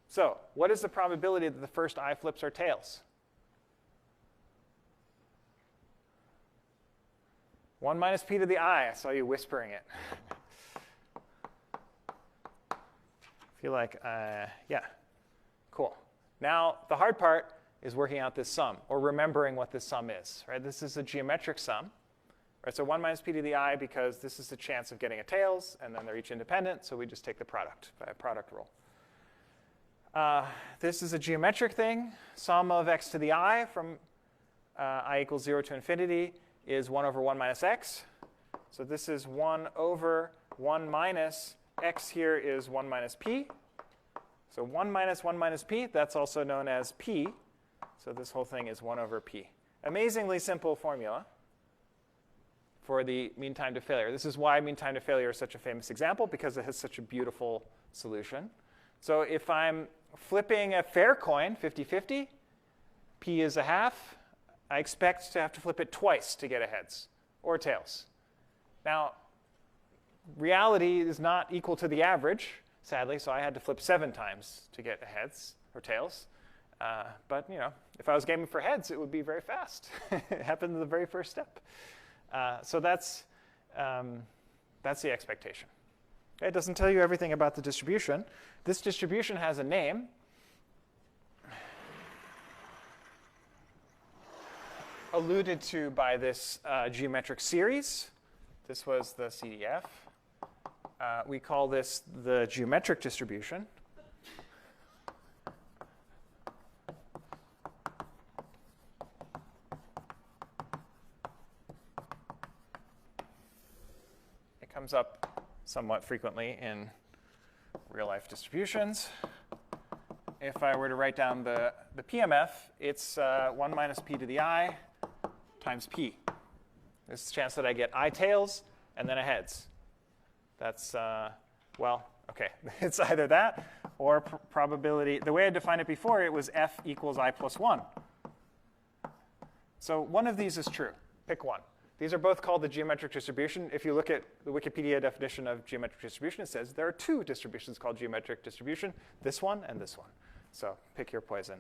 So what is the probability that the first I flips are tails? 1 minus p to the I. I saw you whispering it. I feel like, yeah. Cool. Now, the hard part is working out this sum, or remembering what this sum is. Right? This is a geometric sum. Right? So 1 minus p to the I, because this is the chance of getting a tails, and then they're each independent, so we just take the product by a product rule. This is a geometric thing. Sum of x to the I from I equals 0 to infinity is 1 over 1 minus x. So this is 1 over 1 minus x here is 1 minus p. So 1 minus p, that's also known as p. So this whole thing is 1 over p. Amazingly simple formula for the mean time to failure. This is why mean time to failure is such a famous example, because it has such a beautiful solution. So if I'm flipping a fair coin, 50-50, p is a half, I expect to have to flip it twice to get a heads or tails. Now, reality is not equal to the average, sadly, so I had to flip 7 times to get a heads or tails. But you know, if I was gaming for heads, it would be very fast. It happened in the very first step. So that's the expectation. It doesn't tell you everything about the distribution. This distribution has a name. Alluded to by this geometric series. This was the CDF. We call this the geometric distribution. It comes up somewhat frequently in real-life distributions. If I were to write down the PMF, it's 1 minus p to the I times p. There's a chance that I get I tails and then a heads. That's, well, OK. It's either that or probability. The way I defined it before, it was f equals I plus 1. So one of these is true. Pick one. These are both called the geometric distribution. If you look at the Wikipedia definition of geometric distribution, it says there are 2 distributions called geometric distribution, this one and this one. So pick your poison.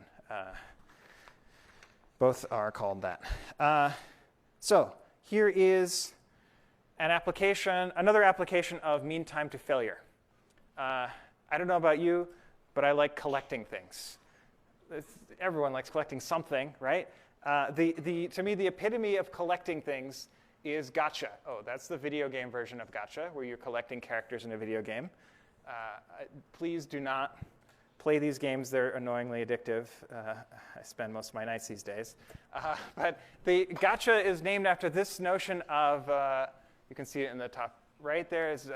Both are called that. So here is an application, another application of mean time to failure. I don't know about you, but I like collecting things. Everyone likes collecting something, right? To me, the epitome of collecting things is gotcha. Oh, that's the video game version of gotcha, where you're collecting characters in a video game. Please do not play these games. They're annoyingly addictive. I spend most of my nights these days. But the gotcha is named after this notion of, you can see it in the top right there, is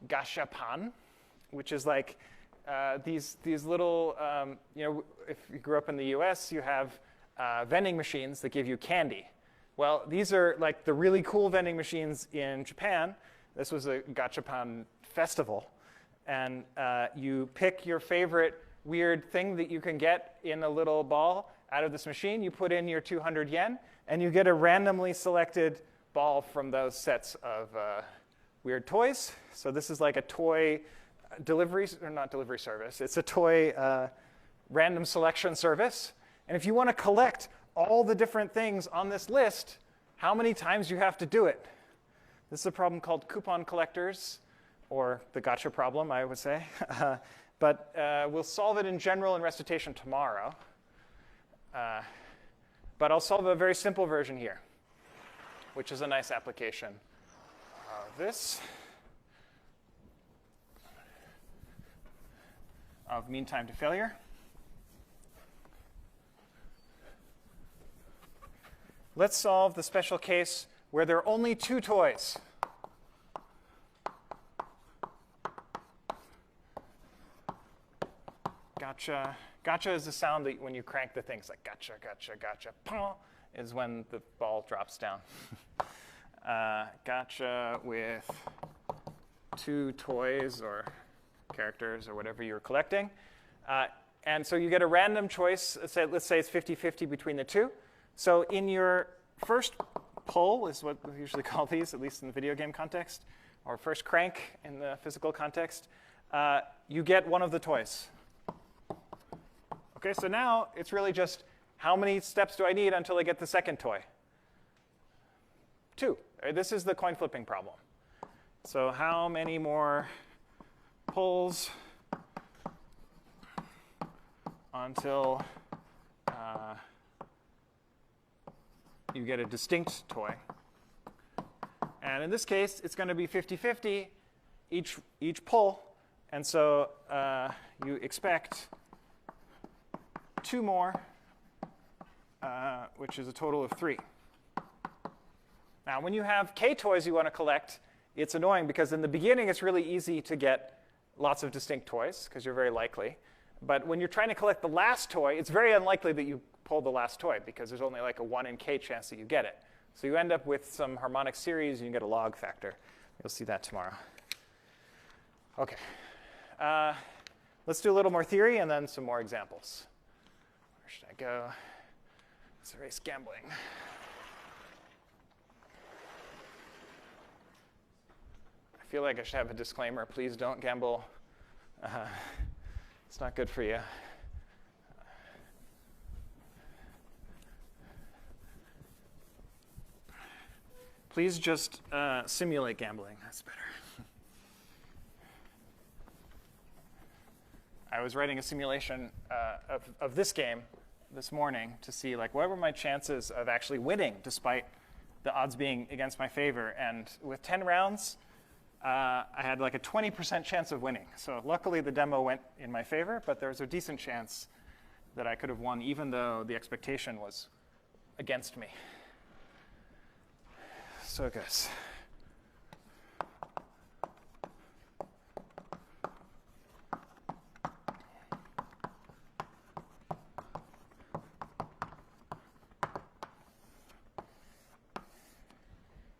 gashapan, which is like these little, if you grew up in the US, you have vending machines that give you candy. Well, these are like the really cool vending machines in Japan. This was a gachapan festival. And you pick your favorite weird thing that you can get in a little ball, out of this machine. You put in your 200 yen, and you get a randomly selected ball from those sets of weird toys. So this is like a toy delivery, or not delivery service. It's a toy random selection service. And if you want to collect all the different things on this list, how many times you have to do it? This is a problem called coupon collectors, or the gotcha problem, I would say. But we'll solve it in general in recitation tomorrow. But I'll solve a very simple version here, which is a nice application of this, of mean time to failure. Let's solve the special case where there are only 2 toys. Gotcha. Gotcha is the sound that when you crank the things, like gotcha, gotcha, gotcha, pong, is when the ball drops down. Gotcha with 2 toys or characters or whatever you're collecting. And so you get a random choice. Let's say it's 50-50 between the 2. So in your first pull is what we usually call these, at least in the video game context, or first crank in the physical context, you get one of the toys. Okay, so now it's really just how many steps do I need until I get the second toy? 2. This is the coin flipping problem. So how many more pulls until you get a distinct toy? And in this case, it's going to be 50-50 each pull. And so you expect 2 more, which is a total of 3. Now, when you have k toys you want to collect, it's annoying because in the beginning it's really easy to get lots of distinct toys because you're very likely. But when you're trying to collect the last toy, it's very unlikely that you pull the last toy because there's only like a 1 in k chance that you get it. So you end up with some harmonic series and you get a log factor. You'll see that tomorrow. OK. Let's do a little more theory and then some more examples. Where should I go? Let's erase gambling. I feel like I should have a disclaimer. Please don't gamble. It's not good for you. Please just simulate gambling. That's better. I was writing a simulation of this game this morning to see like what were my chances of actually winning despite the odds being against my favor. And with 10 rounds, I had like a 20% chance of winning. So luckily the demo went in my favor, but there was a decent chance that I could have won even though the expectation was against me. So it goes.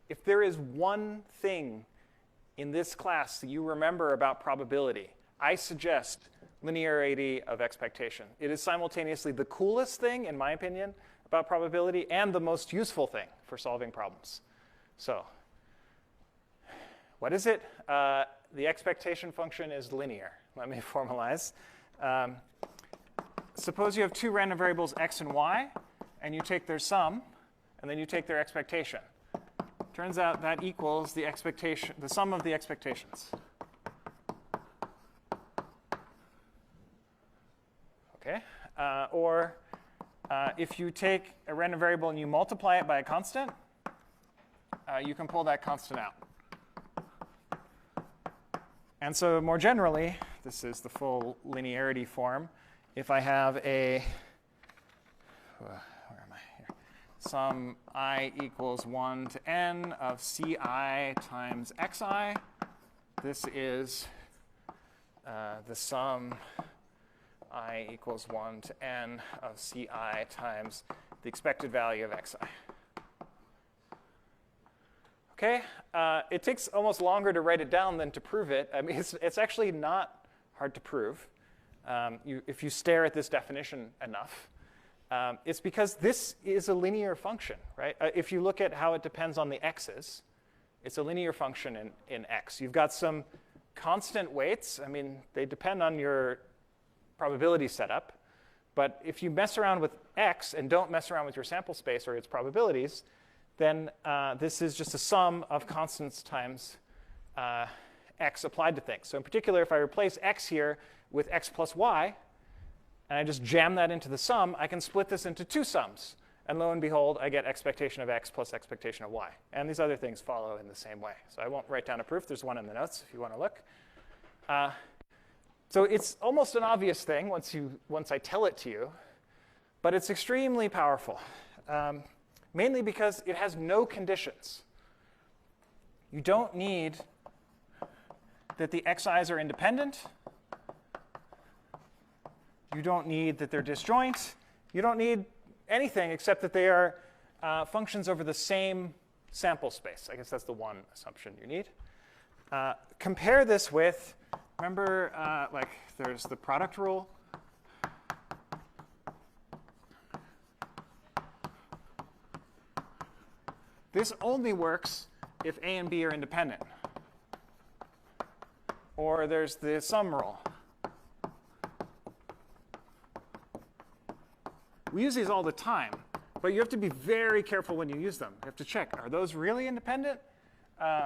If there is one thing in this class that you remember about probability, I suggest linearity of expectation. It is simultaneously the coolest thing, in my opinion, about probability and the most useful thing for solving problems. So what is it? The expectation function is linear. Let me formalize. Suppose you have 2 random variables x and y, and you take their sum, and then you take their expectation. Turns out that equals the expectation, the sum of the expectations. Okay? Or if you take a random variable and you multiply it by a constant, you can pull that constant out. And so more generally, this is the full linearity form. If I have a, where am I here? Sum I equals 1 to n of ci times xi, this is the sum I equals 1 to n of ci times the expected value of xi. Okay, it takes almost longer to write it down than to prove it. I mean, it's actually not hard to prove if you stare at this definition enough. It's because this is a linear function, right? If you look at how it depends on the x's, it's a linear function in x. You've got some constant weights. I mean, they depend on your probability setup. But if you mess around with x and don't mess around with your sample space or its probabilities, then this is just a sum of constants times x applied to things. So in particular, if I replace x here with x plus y, and I just jam that into the sum, I can split this into two sums. And lo and behold, I get expectation of x plus expectation of y. And these other things follow in the same way. So I won't write down a proof. There's one in the notes if you want to look. So it's almost an obvious thing once I tell it to you. But it's extremely powerful, mainly because it has no conditions. You don't need that the xi's are independent. You don't need that they're disjoint. You don't need anything except that they are functions over the same sample space. I guess that's the one assumption you need. Compare this with, remember, like there's the product rule. This only works if A and B are independent. Or there's the sum rule. We use these all the time, but you have to be very careful when you use them. You have to check, are those really independent?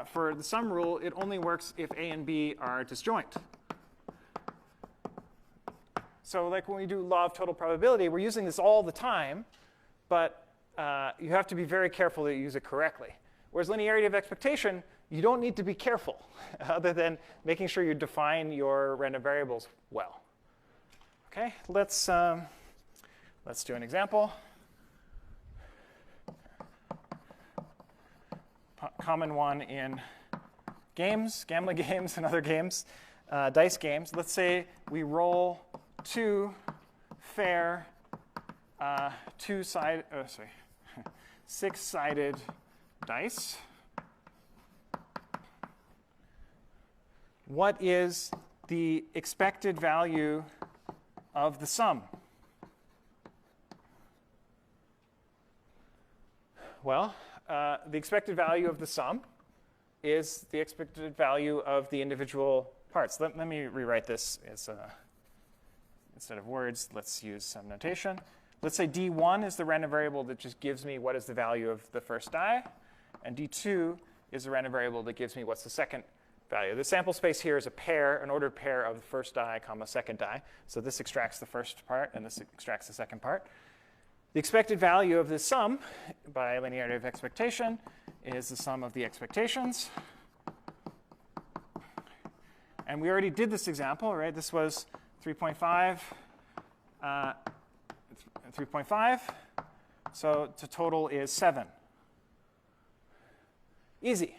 For the sum rule, it only works if A and B are disjoint. So like when we do law of total probability, we're using this all the time, but you have to be very careful that you use it correctly. Whereas linearity of expectation, you don't need to be careful, other than making sure you define your random variables well. Okay, let's do an example. Common one in games, gambling games and other games, dice games. Let's say we roll two fair, six-sided dice. What is the expected value of the sum? Well, the expected value of the sum is the expected value of the individual parts. Let me rewrite this as instead of words, let's use some notation. Let's say D1 is the random variable that just gives me what is the value of the first die, and D2 is the random variable that gives me what's the second value. The sample space here is a pair, an ordered pair of the first die comma second die. So this extracts the first part, and this extracts the second part. The expected value of this sum, by linearity of expectation, is the sum of the expectations. And we already did this example, right? This was 3.5, 3.5. So the total is 7. Easy.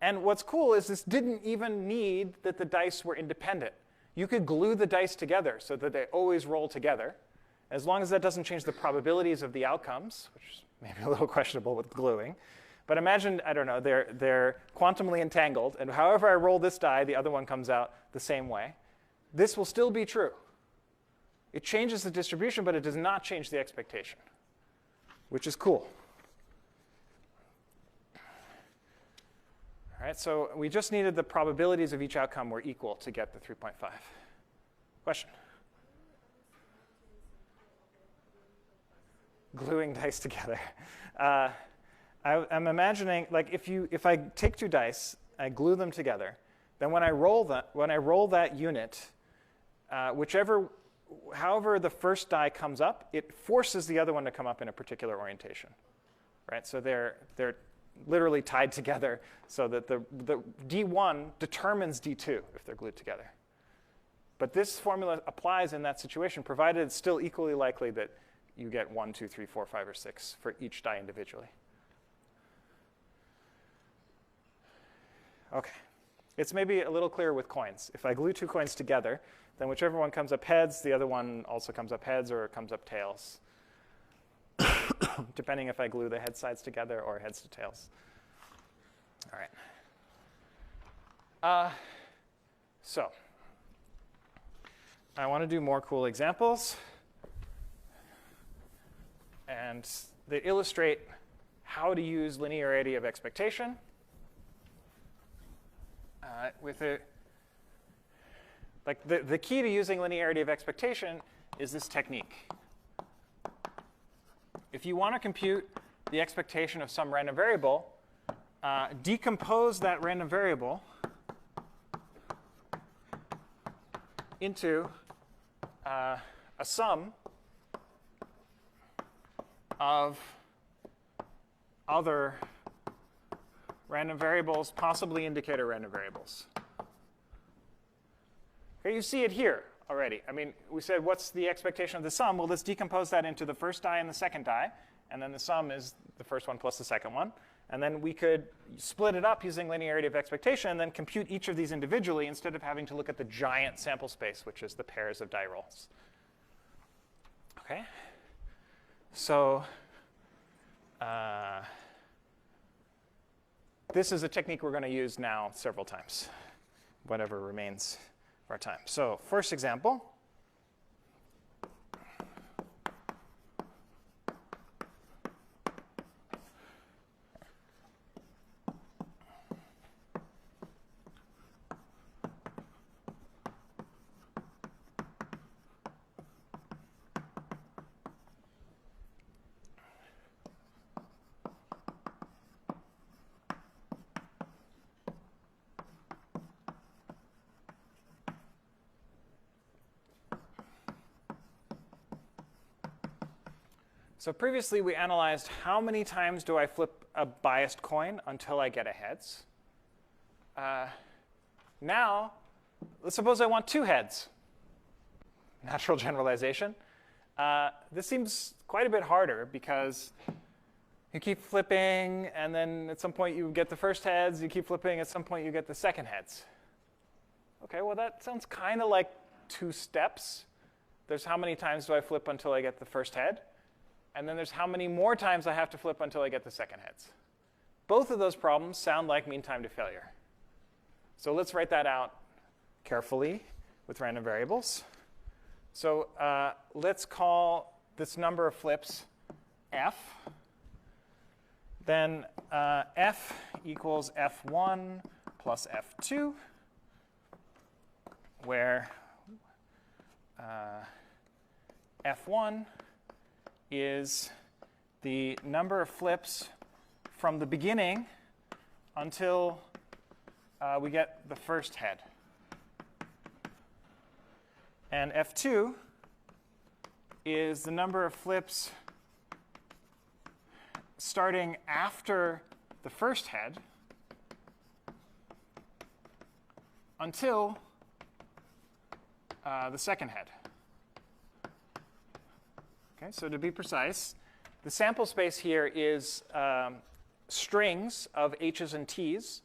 And what's cool is this didn't even need that the dice were independent. You could glue the dice together so that they always roll together. As long as that doesn't change the probabilities of the outcomes, which is maybe a little questionable with gluing. But imagine, I don't know, they're quantumly entangled, and however I roll this die, the other one comes out the same way. This will still be true. It changes the distribution, but it does not change the expectation, which is cool. All right, so we just needed the probabilities of each outcome were equal to get the 3.5. Question? Gluing dice together. I'm imagining, like, if I take two dice, I glue them together, then when I roll that unit, however the first die comes up, it forces the other one to come up in a particular orientation, right? So they're literally tied together so that the D1 determines D2 if they're glued together. But this formula applies in that situation, provided it's still equally likely that you get 1, 2, 3, 4, 5, or 6 for each die individually. OK. It's maybe a little clearer with coins. If I glue two coins together, then whichever one comes up heads, the other one also comes up heads or comes up tails, depending if I glue the head sides together or heads to tails. All right. So I want to do more cool examples. and they illustrate how to use linearity of expectation with a, like the key to using linearity of expectation is this technique. If you want to compute the expectation of some random variable, decompose that random variable into a sum of other random variables, possibly indicator random variables. Okay, you see it here already. I mean, we said, what's the expectation of the sum? Well, let's decompose that into the first die and the second die. And then the sum is the first one plus the second one. And then we could split it up using linearity of expectation and then compute each of these individually instead of having to look at the giant sample space, which is the pairs of die rolls. Okay? So this is a technique we're going to use now several times, whatever remains of our time. So first example. So previously, we analyzed how many times do I flip a biased coin until I get a heads. Now, let's suppose I want 2 heads. Natural generalization. This seems quite a bit harder because you keep flipping, and then at some point you get the first heads. You keep flipping, at some point you get the second heads. OK, well, that sounds kind of like 2 steps. There's how many times do I flip until I get the first head. And then there's how many more times I have to flip until I get the second heads. Both of those problems sound like mean time to failure. So let's write that out carefully with random variables. So let's call this number of flips f. Then f equals f1 plus f2, where f1 is the number of flips from the beginning until we get the first head. And f2 is the number of flips starting after the first head until the second head. Okay, so to be precise, the sample space here is strings of h's and t's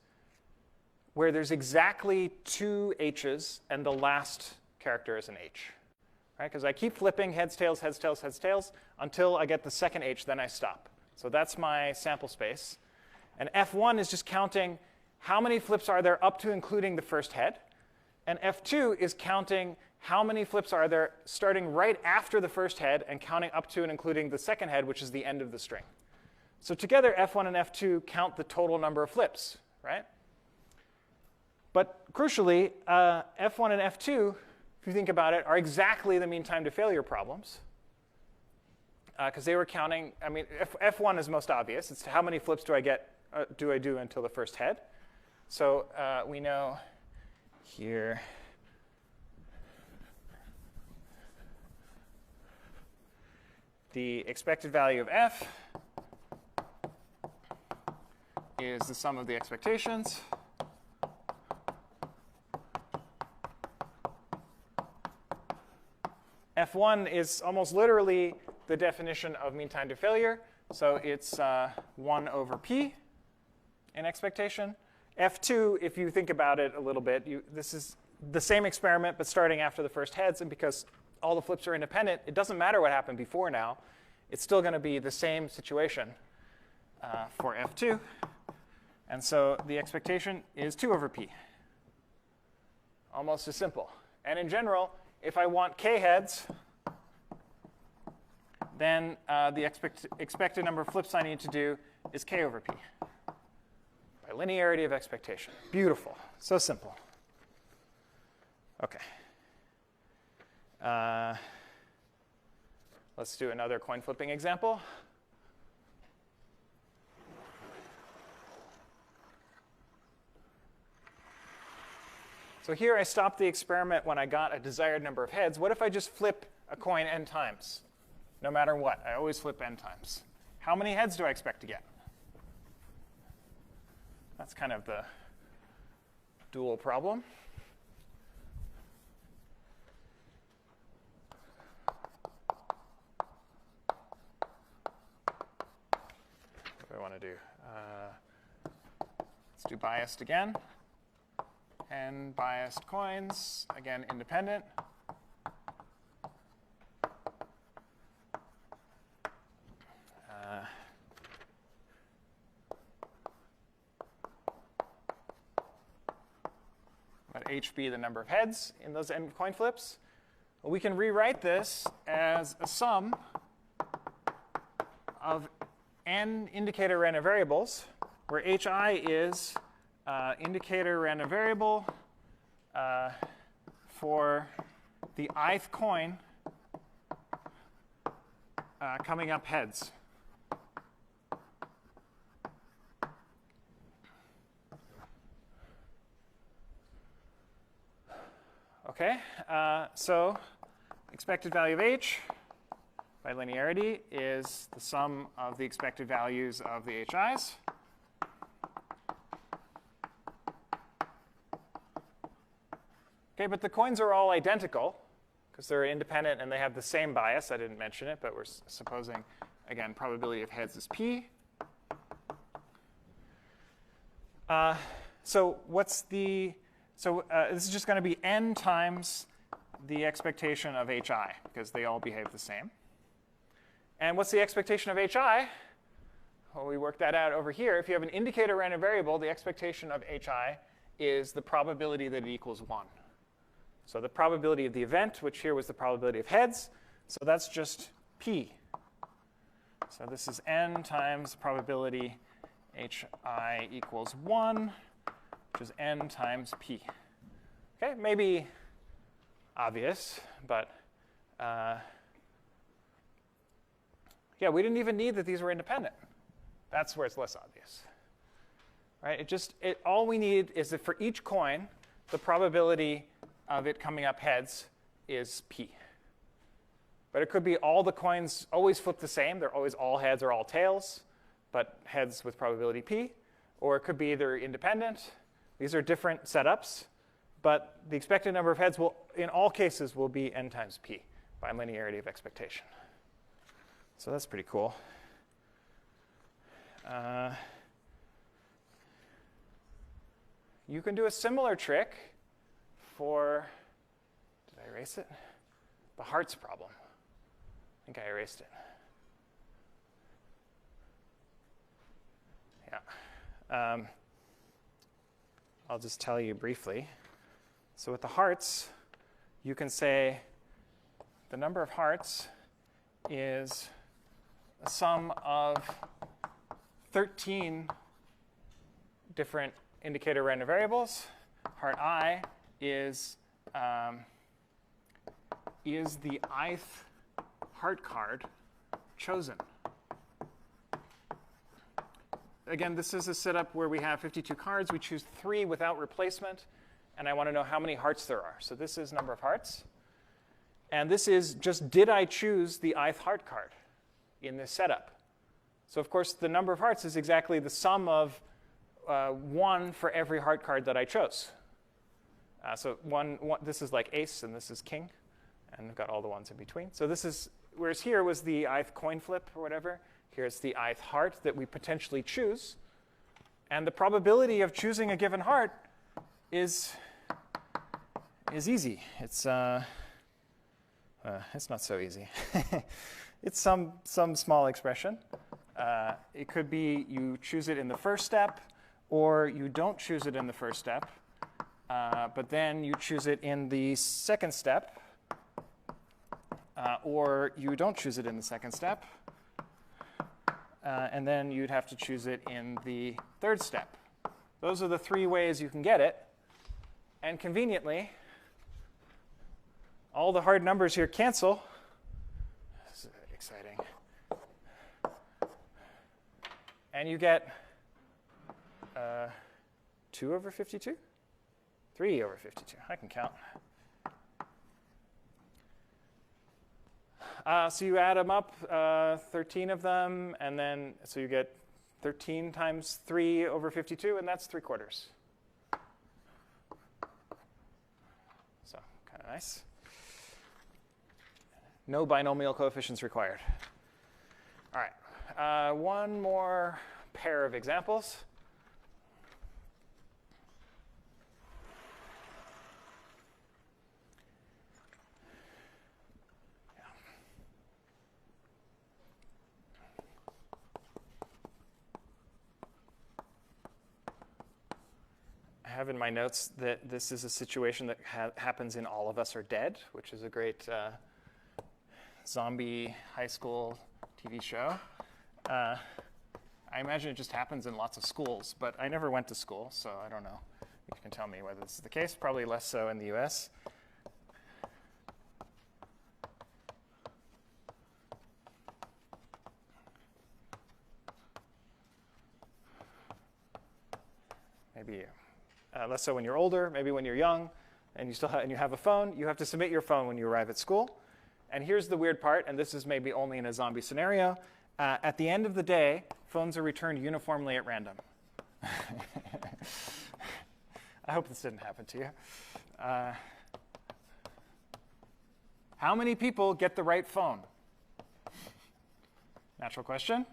where there's exactly 2 h's and the last character is an h. Right? Because I keep flipping heads, tails, heads, tails, heads, tails until I get the second h, then I stop. So that's my sample space. And f1 is just counting how many flips are there up to including the first head. And f2 is counting how many flips are there starting right after the first head and counting up to and including the second head, which is the end of the string. So together, f1 and f2 count the total number of flips, right? But crucially, f1 and f2, if you think about it, are exactly the mean time to failure problems. Because they were counting, I mean, f1 is most obvious. It's how many flips do I do until the first head. So we know here the expected value of f is the sum of the expectations. F1 is almost literally the definition of mean time to failure. So it's 1 over p in expectation. F2, if you think about it a little bit, this is the same experiment, but starting after the first heads. And because all the flips are independent, it doesn't matter what happened before now. It's still going to be the same situation for F2. And so the expectation is 2 over p. Almost as simple. And in general, if I want k heads, then the expected number of flips I need to do is k over p by linearity of expectation. Beautiful. So simple. OK. Let's do another coin flipping example. So here I stopped the experiment when I got a desired number of heads. What if I just flip a coin n times? No matter what, I always flip n times. How many heads do I expect to get? That's kind of the dual problem. What do I want to do? Let's do biased again. And biased coins, again, independent. Let h be the number of heads in those n coin flips. Well, we can rewrite this as a sum of n indicator random variables, where hi is indicator random variable for the ith coin coming up heads. OK, so expected value of h by linearity is the sum of the expected values of the hi's. OK, but the coins are all identical because they're independent and they have the same bias. I didn't mention it, but we're supposing, again, probability of heads is p. So this is just going to be n times the expectation of hi, because they all behave the same. And what's the expectation of hi? Well, we worked that out over here. If you have an indicator random variable, the expectation of hi is the probability that it equals 1. So the probability of the event, which here was the probability of heads, so that's just p. So this is n times probability hi equals 1, which is n times p. OK, maybe obvious, but yeah, we didn't even need that these were independent. That's where it's less obvious. Right? All we need is that for each coin, the probability of it coming up heads is p. But it could be all the coins always flip the same. They're always all heads or all tails, but heads with probability p. Or it could be either independent. These are different setups. But the expected number of heads will, in all cases, will be n times p by linearity of expectation. So that's pretty cool. You can do a similar trick for, did I erase it? The hearts problem. I think I erased it. Yeah. I'll just tell you briefly. So with the hearts, you can say the number of hearts is a sum of 13 different indicator random variables. Heart I is the ith heart card chosen. Again, this is a setup where we have 52 cards. We choose 3 without replacement. And I want to know how many hearts there are. So this is number of hearts. And this is just, did I choose the ith heart card in this setup? So of course, the number of hearts is exactly the sum of 1 for every heart card that I chose. So this is like ace, and this is king. And I've got all the ones in between. So this is, whereas here was the ith coin flip or whatever. Here's the ith heart that we potentially choose. And the probability of choosing a given heart is easy. It's not so easy. It's some small expression. It could be you choose it in the first step, or you don't choose it in the first step, but then you choose it in the second step. or you don't choose it in the second step. And then you'd have to choose it in the third step. Those are the three ways you can get it. And conveniently, all the hard numbers here cancel. This is exciting. And you get 2 over 52? 3 over 52. I can count. So you add them up, 13 of them, and then so you get 13 times 3 over 52, and that's 3/4. So kind of nice. No binomial coefficients required. All right, one more pair of examples. I have in my notes that this is a situation that happens in All of Us Are Dead, which is a great zombie high school TV show. I imagine it just happens in lots of schools, but I never went to school, so I don't know. You can tell me whether this is the case. Probably less so in the US. Maybe less so when you're older, maybe when you're young, and you have a phone. You have to submit your phone when you arrive at school. And here's the weird part, and this is maybe only in a zombie scenario. At the end of the day, phones are returned uniformly at random. I hope this didn't happen to you. How many people get the right phone? Natural question.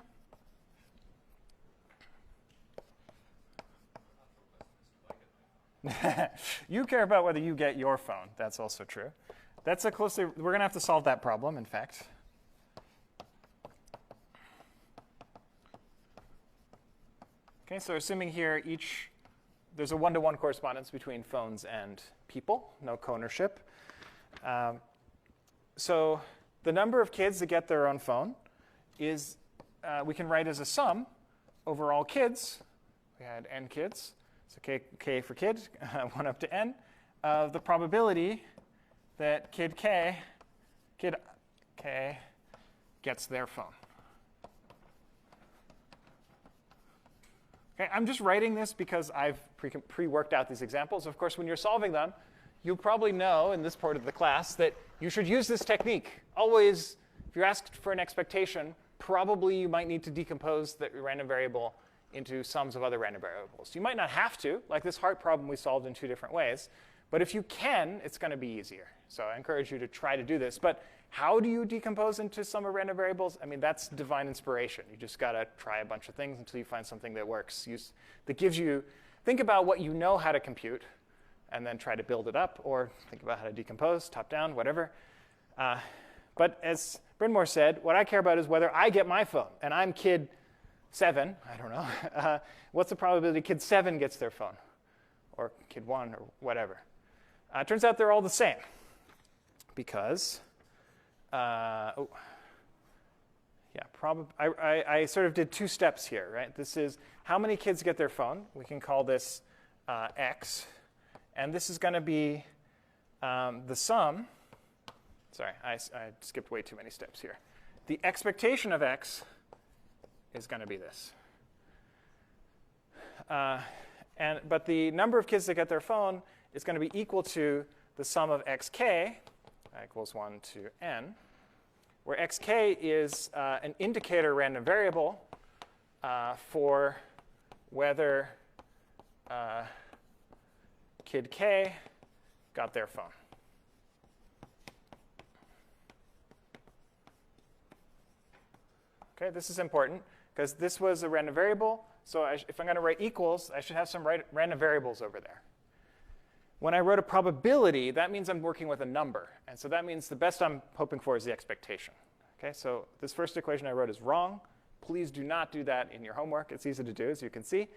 You care about whether you get your phone. That's also true. That's a closely, we're going to have to solve that problem, in fact. Okay, so assuming here there's a one-to-one correspondence between phones and people, no co-ownership. So the number of kids that get their own phone is, we can write as a sum over all kids. We had n kids. So k for kid, 1 up to n, of the probability that kid k gets their phone. Okay, I'm just writing this because I've pre-worked out these examples. Of course, when you're solving them, you'll probably know in this part of the class that you should use this technique. Always, if you're asked for an expectation, probably you might need to decompose the random variable into sums of other random variables. You might not have to, like this heart problem we solved in 2 different ways. But if you can, it's going to be easier. So I encourage you to try to do this. But how do you decompose into sum of random variables? I mean, that's divine inspiration. You just got to try a bunch of things until you find something that works. That gives you, think about what you know how to compute, and then try to build it up, or think about how to decompose, top down, whatever. But as Bryn Mawr said, what I care about is whether I get my phone, and I'm kid 7, I don't know. What's the probability kid 7 gets their phone? Or kid 1, or whatever. It turns out they're all the same. Because, I sort of did 2 steps here, right? This is how many kids get their phone. We can call this x. And this is going to be the sum. Sorry, I skipped way too many steps here. The expectation of x is going to be this. But the number of kids that get their phone is going to be equal to the sum of xk, equals 1 to n, where xk is an indicator random variable for whether kid k got their phone. Okay, this is important because this was a random variable. So if I'm going to write equals, I should have some random variables over there. When I wrote a probability, that means I'm working with a number. And so that means the best I'm hoping for is the expectation. Okay, so this first equation I wrote is wrong. Please do not do that in your homework. It's easy to do, as you can see.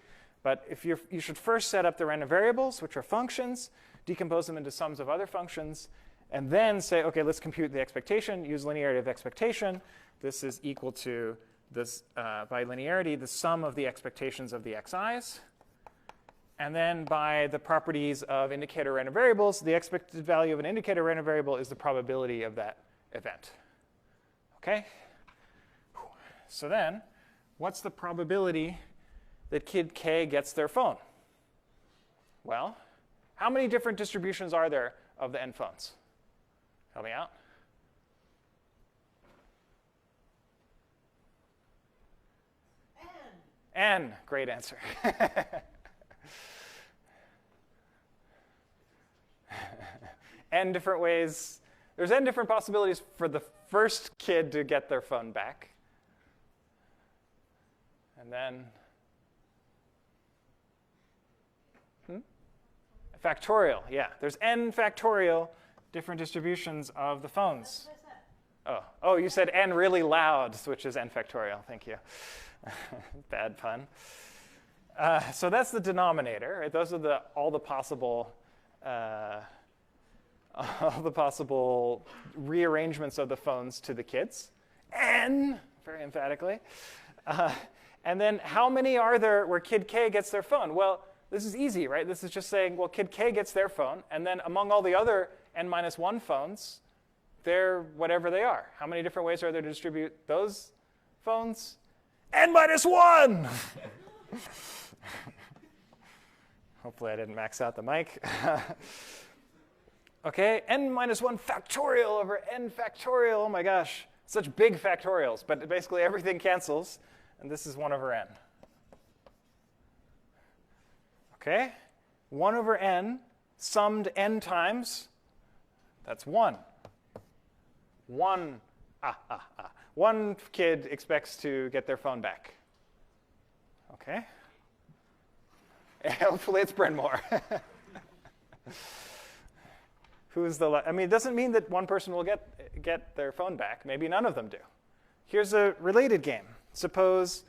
But if you should first set up the random variables, which are functions, decompose them into sums of other functions, and then say, OK, let's compute the expectation, use linearity of expectation. This is equal to this, by linearity, the sum of the expectations of the xi's. And then by the properties of indicator random variables, the expected value of an indicator random variable is the probability of that event. OK? So then, what's the probability that kid K gets their phone? Well, how many different distributions are there of the n phones? Help me out. N. Great answer. N different ways. There's n different possibilities for the first kid to get their phone back. And then factorial, yeah. There's n factorial different distributions of the phones. Oh, you said n really loud, which is n factorial. Thank you. Bad pun. So that's the denominator. Right? Those are all the possible rearrangements of the phones to the kids. N, very emphatically. And then how many are there where kid K gets their phone? Well, this is easy, right? This is just saying, well, kid K gets their phone, and then among all the other n-1 phones, they're whatever they are. How many different ways are there to distribute those phones? n-1! Hopefully I didn't max out the mic. OK, n-1 factorial over n factorial. Oh my gosh, such big factorials. But basically everything cancels, and this is 1 over n. OK, 1 over n summed n times, that's 1. One kid expects to get their phone back. OK? And hopefully it's Bryn Mawr. Who's the? I mean, it doesn't mean that one person will get their phone back. Maybe none of them do. Here's a related game. Suppose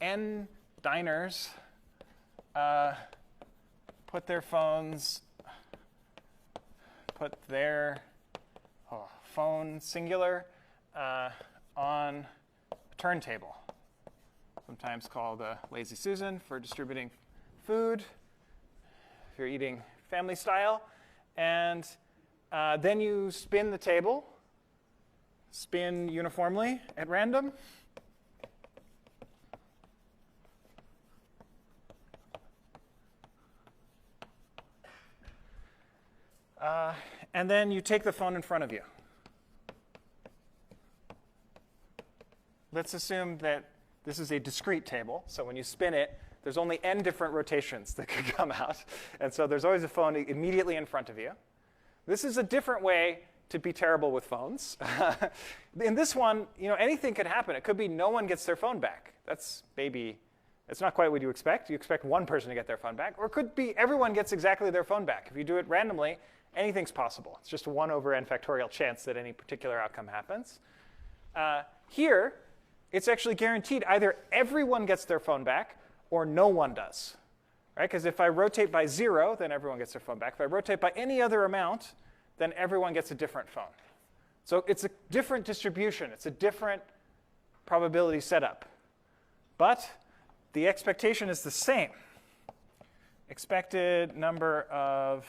n diners put their phone singular on a turntable, sometimes called a Lazy Susan for distributing food if you're eating family style. And then you spin the table, spin uniformly at random. And then you take the phone in front of you. Let's assume that this is a discrete table. So when you spin it, there's only n different rotations that could come out. And so there's always a phone immediately in front of you. This is a different way to be terrible with phones. In this one, anything could happen. It could be no one gets their phone back. That's not quite what you expect. You expect one person to get their phone back. Or it could be everyone gets exactly their phone back. If you do it randomly, anything's possible. It's just a 1 over n factorial chance that any particular outcome happens. Here, it's actually guaranteed either everyone gets their phone back or no one does. Right? Because if I rotate by 0, then everyone gets their phone back. If I rotate by any other amount, then everyone gets a different phone. So it's a different distribution. It's a different probability setup. But the expectation is the same. Expected number of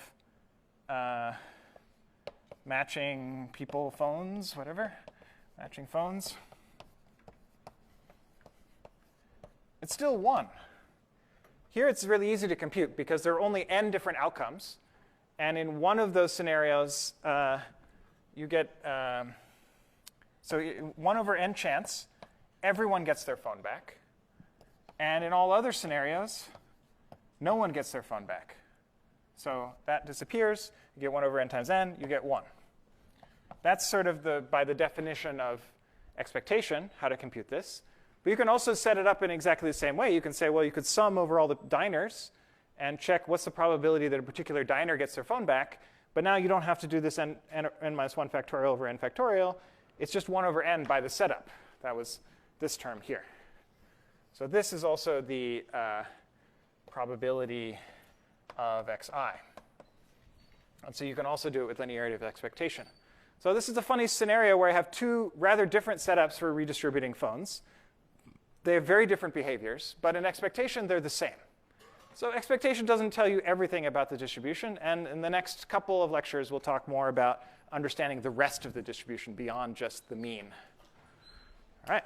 matching people phones, whatever, matching phones. It's still 1. Here it's really easy to compute because there are only n different outcomes. And in one of those scenarios, you get, so 1 over n chance, everyone gets their phone back. And in all other scenarios, no one gets their phone back. So that disappears. You get 1 over n times n. You get 1. That's sort of by the definition of expectation, how to compute this. But you can also set it up in exactly the same way. You can say, well, you could sum over all the diners and check what's the probability that a particular diner gets their phone back. But now you don't have to do this n minus 1 factorial over n factorial. It's just 1 over n by the setup. That was this term here. So this is also the probability of xi. And so you can also do it with linearity of expectation. So this is a funny scenario where I have two rather different setups for redistributing phones. They have very different behaviors, but in expectation, they're the same. So expectation doesn't tell you everything about the distribution, and in the next couple of lectures, we'll talk more about understanding the rest of the distribution beyond just the mean. All right.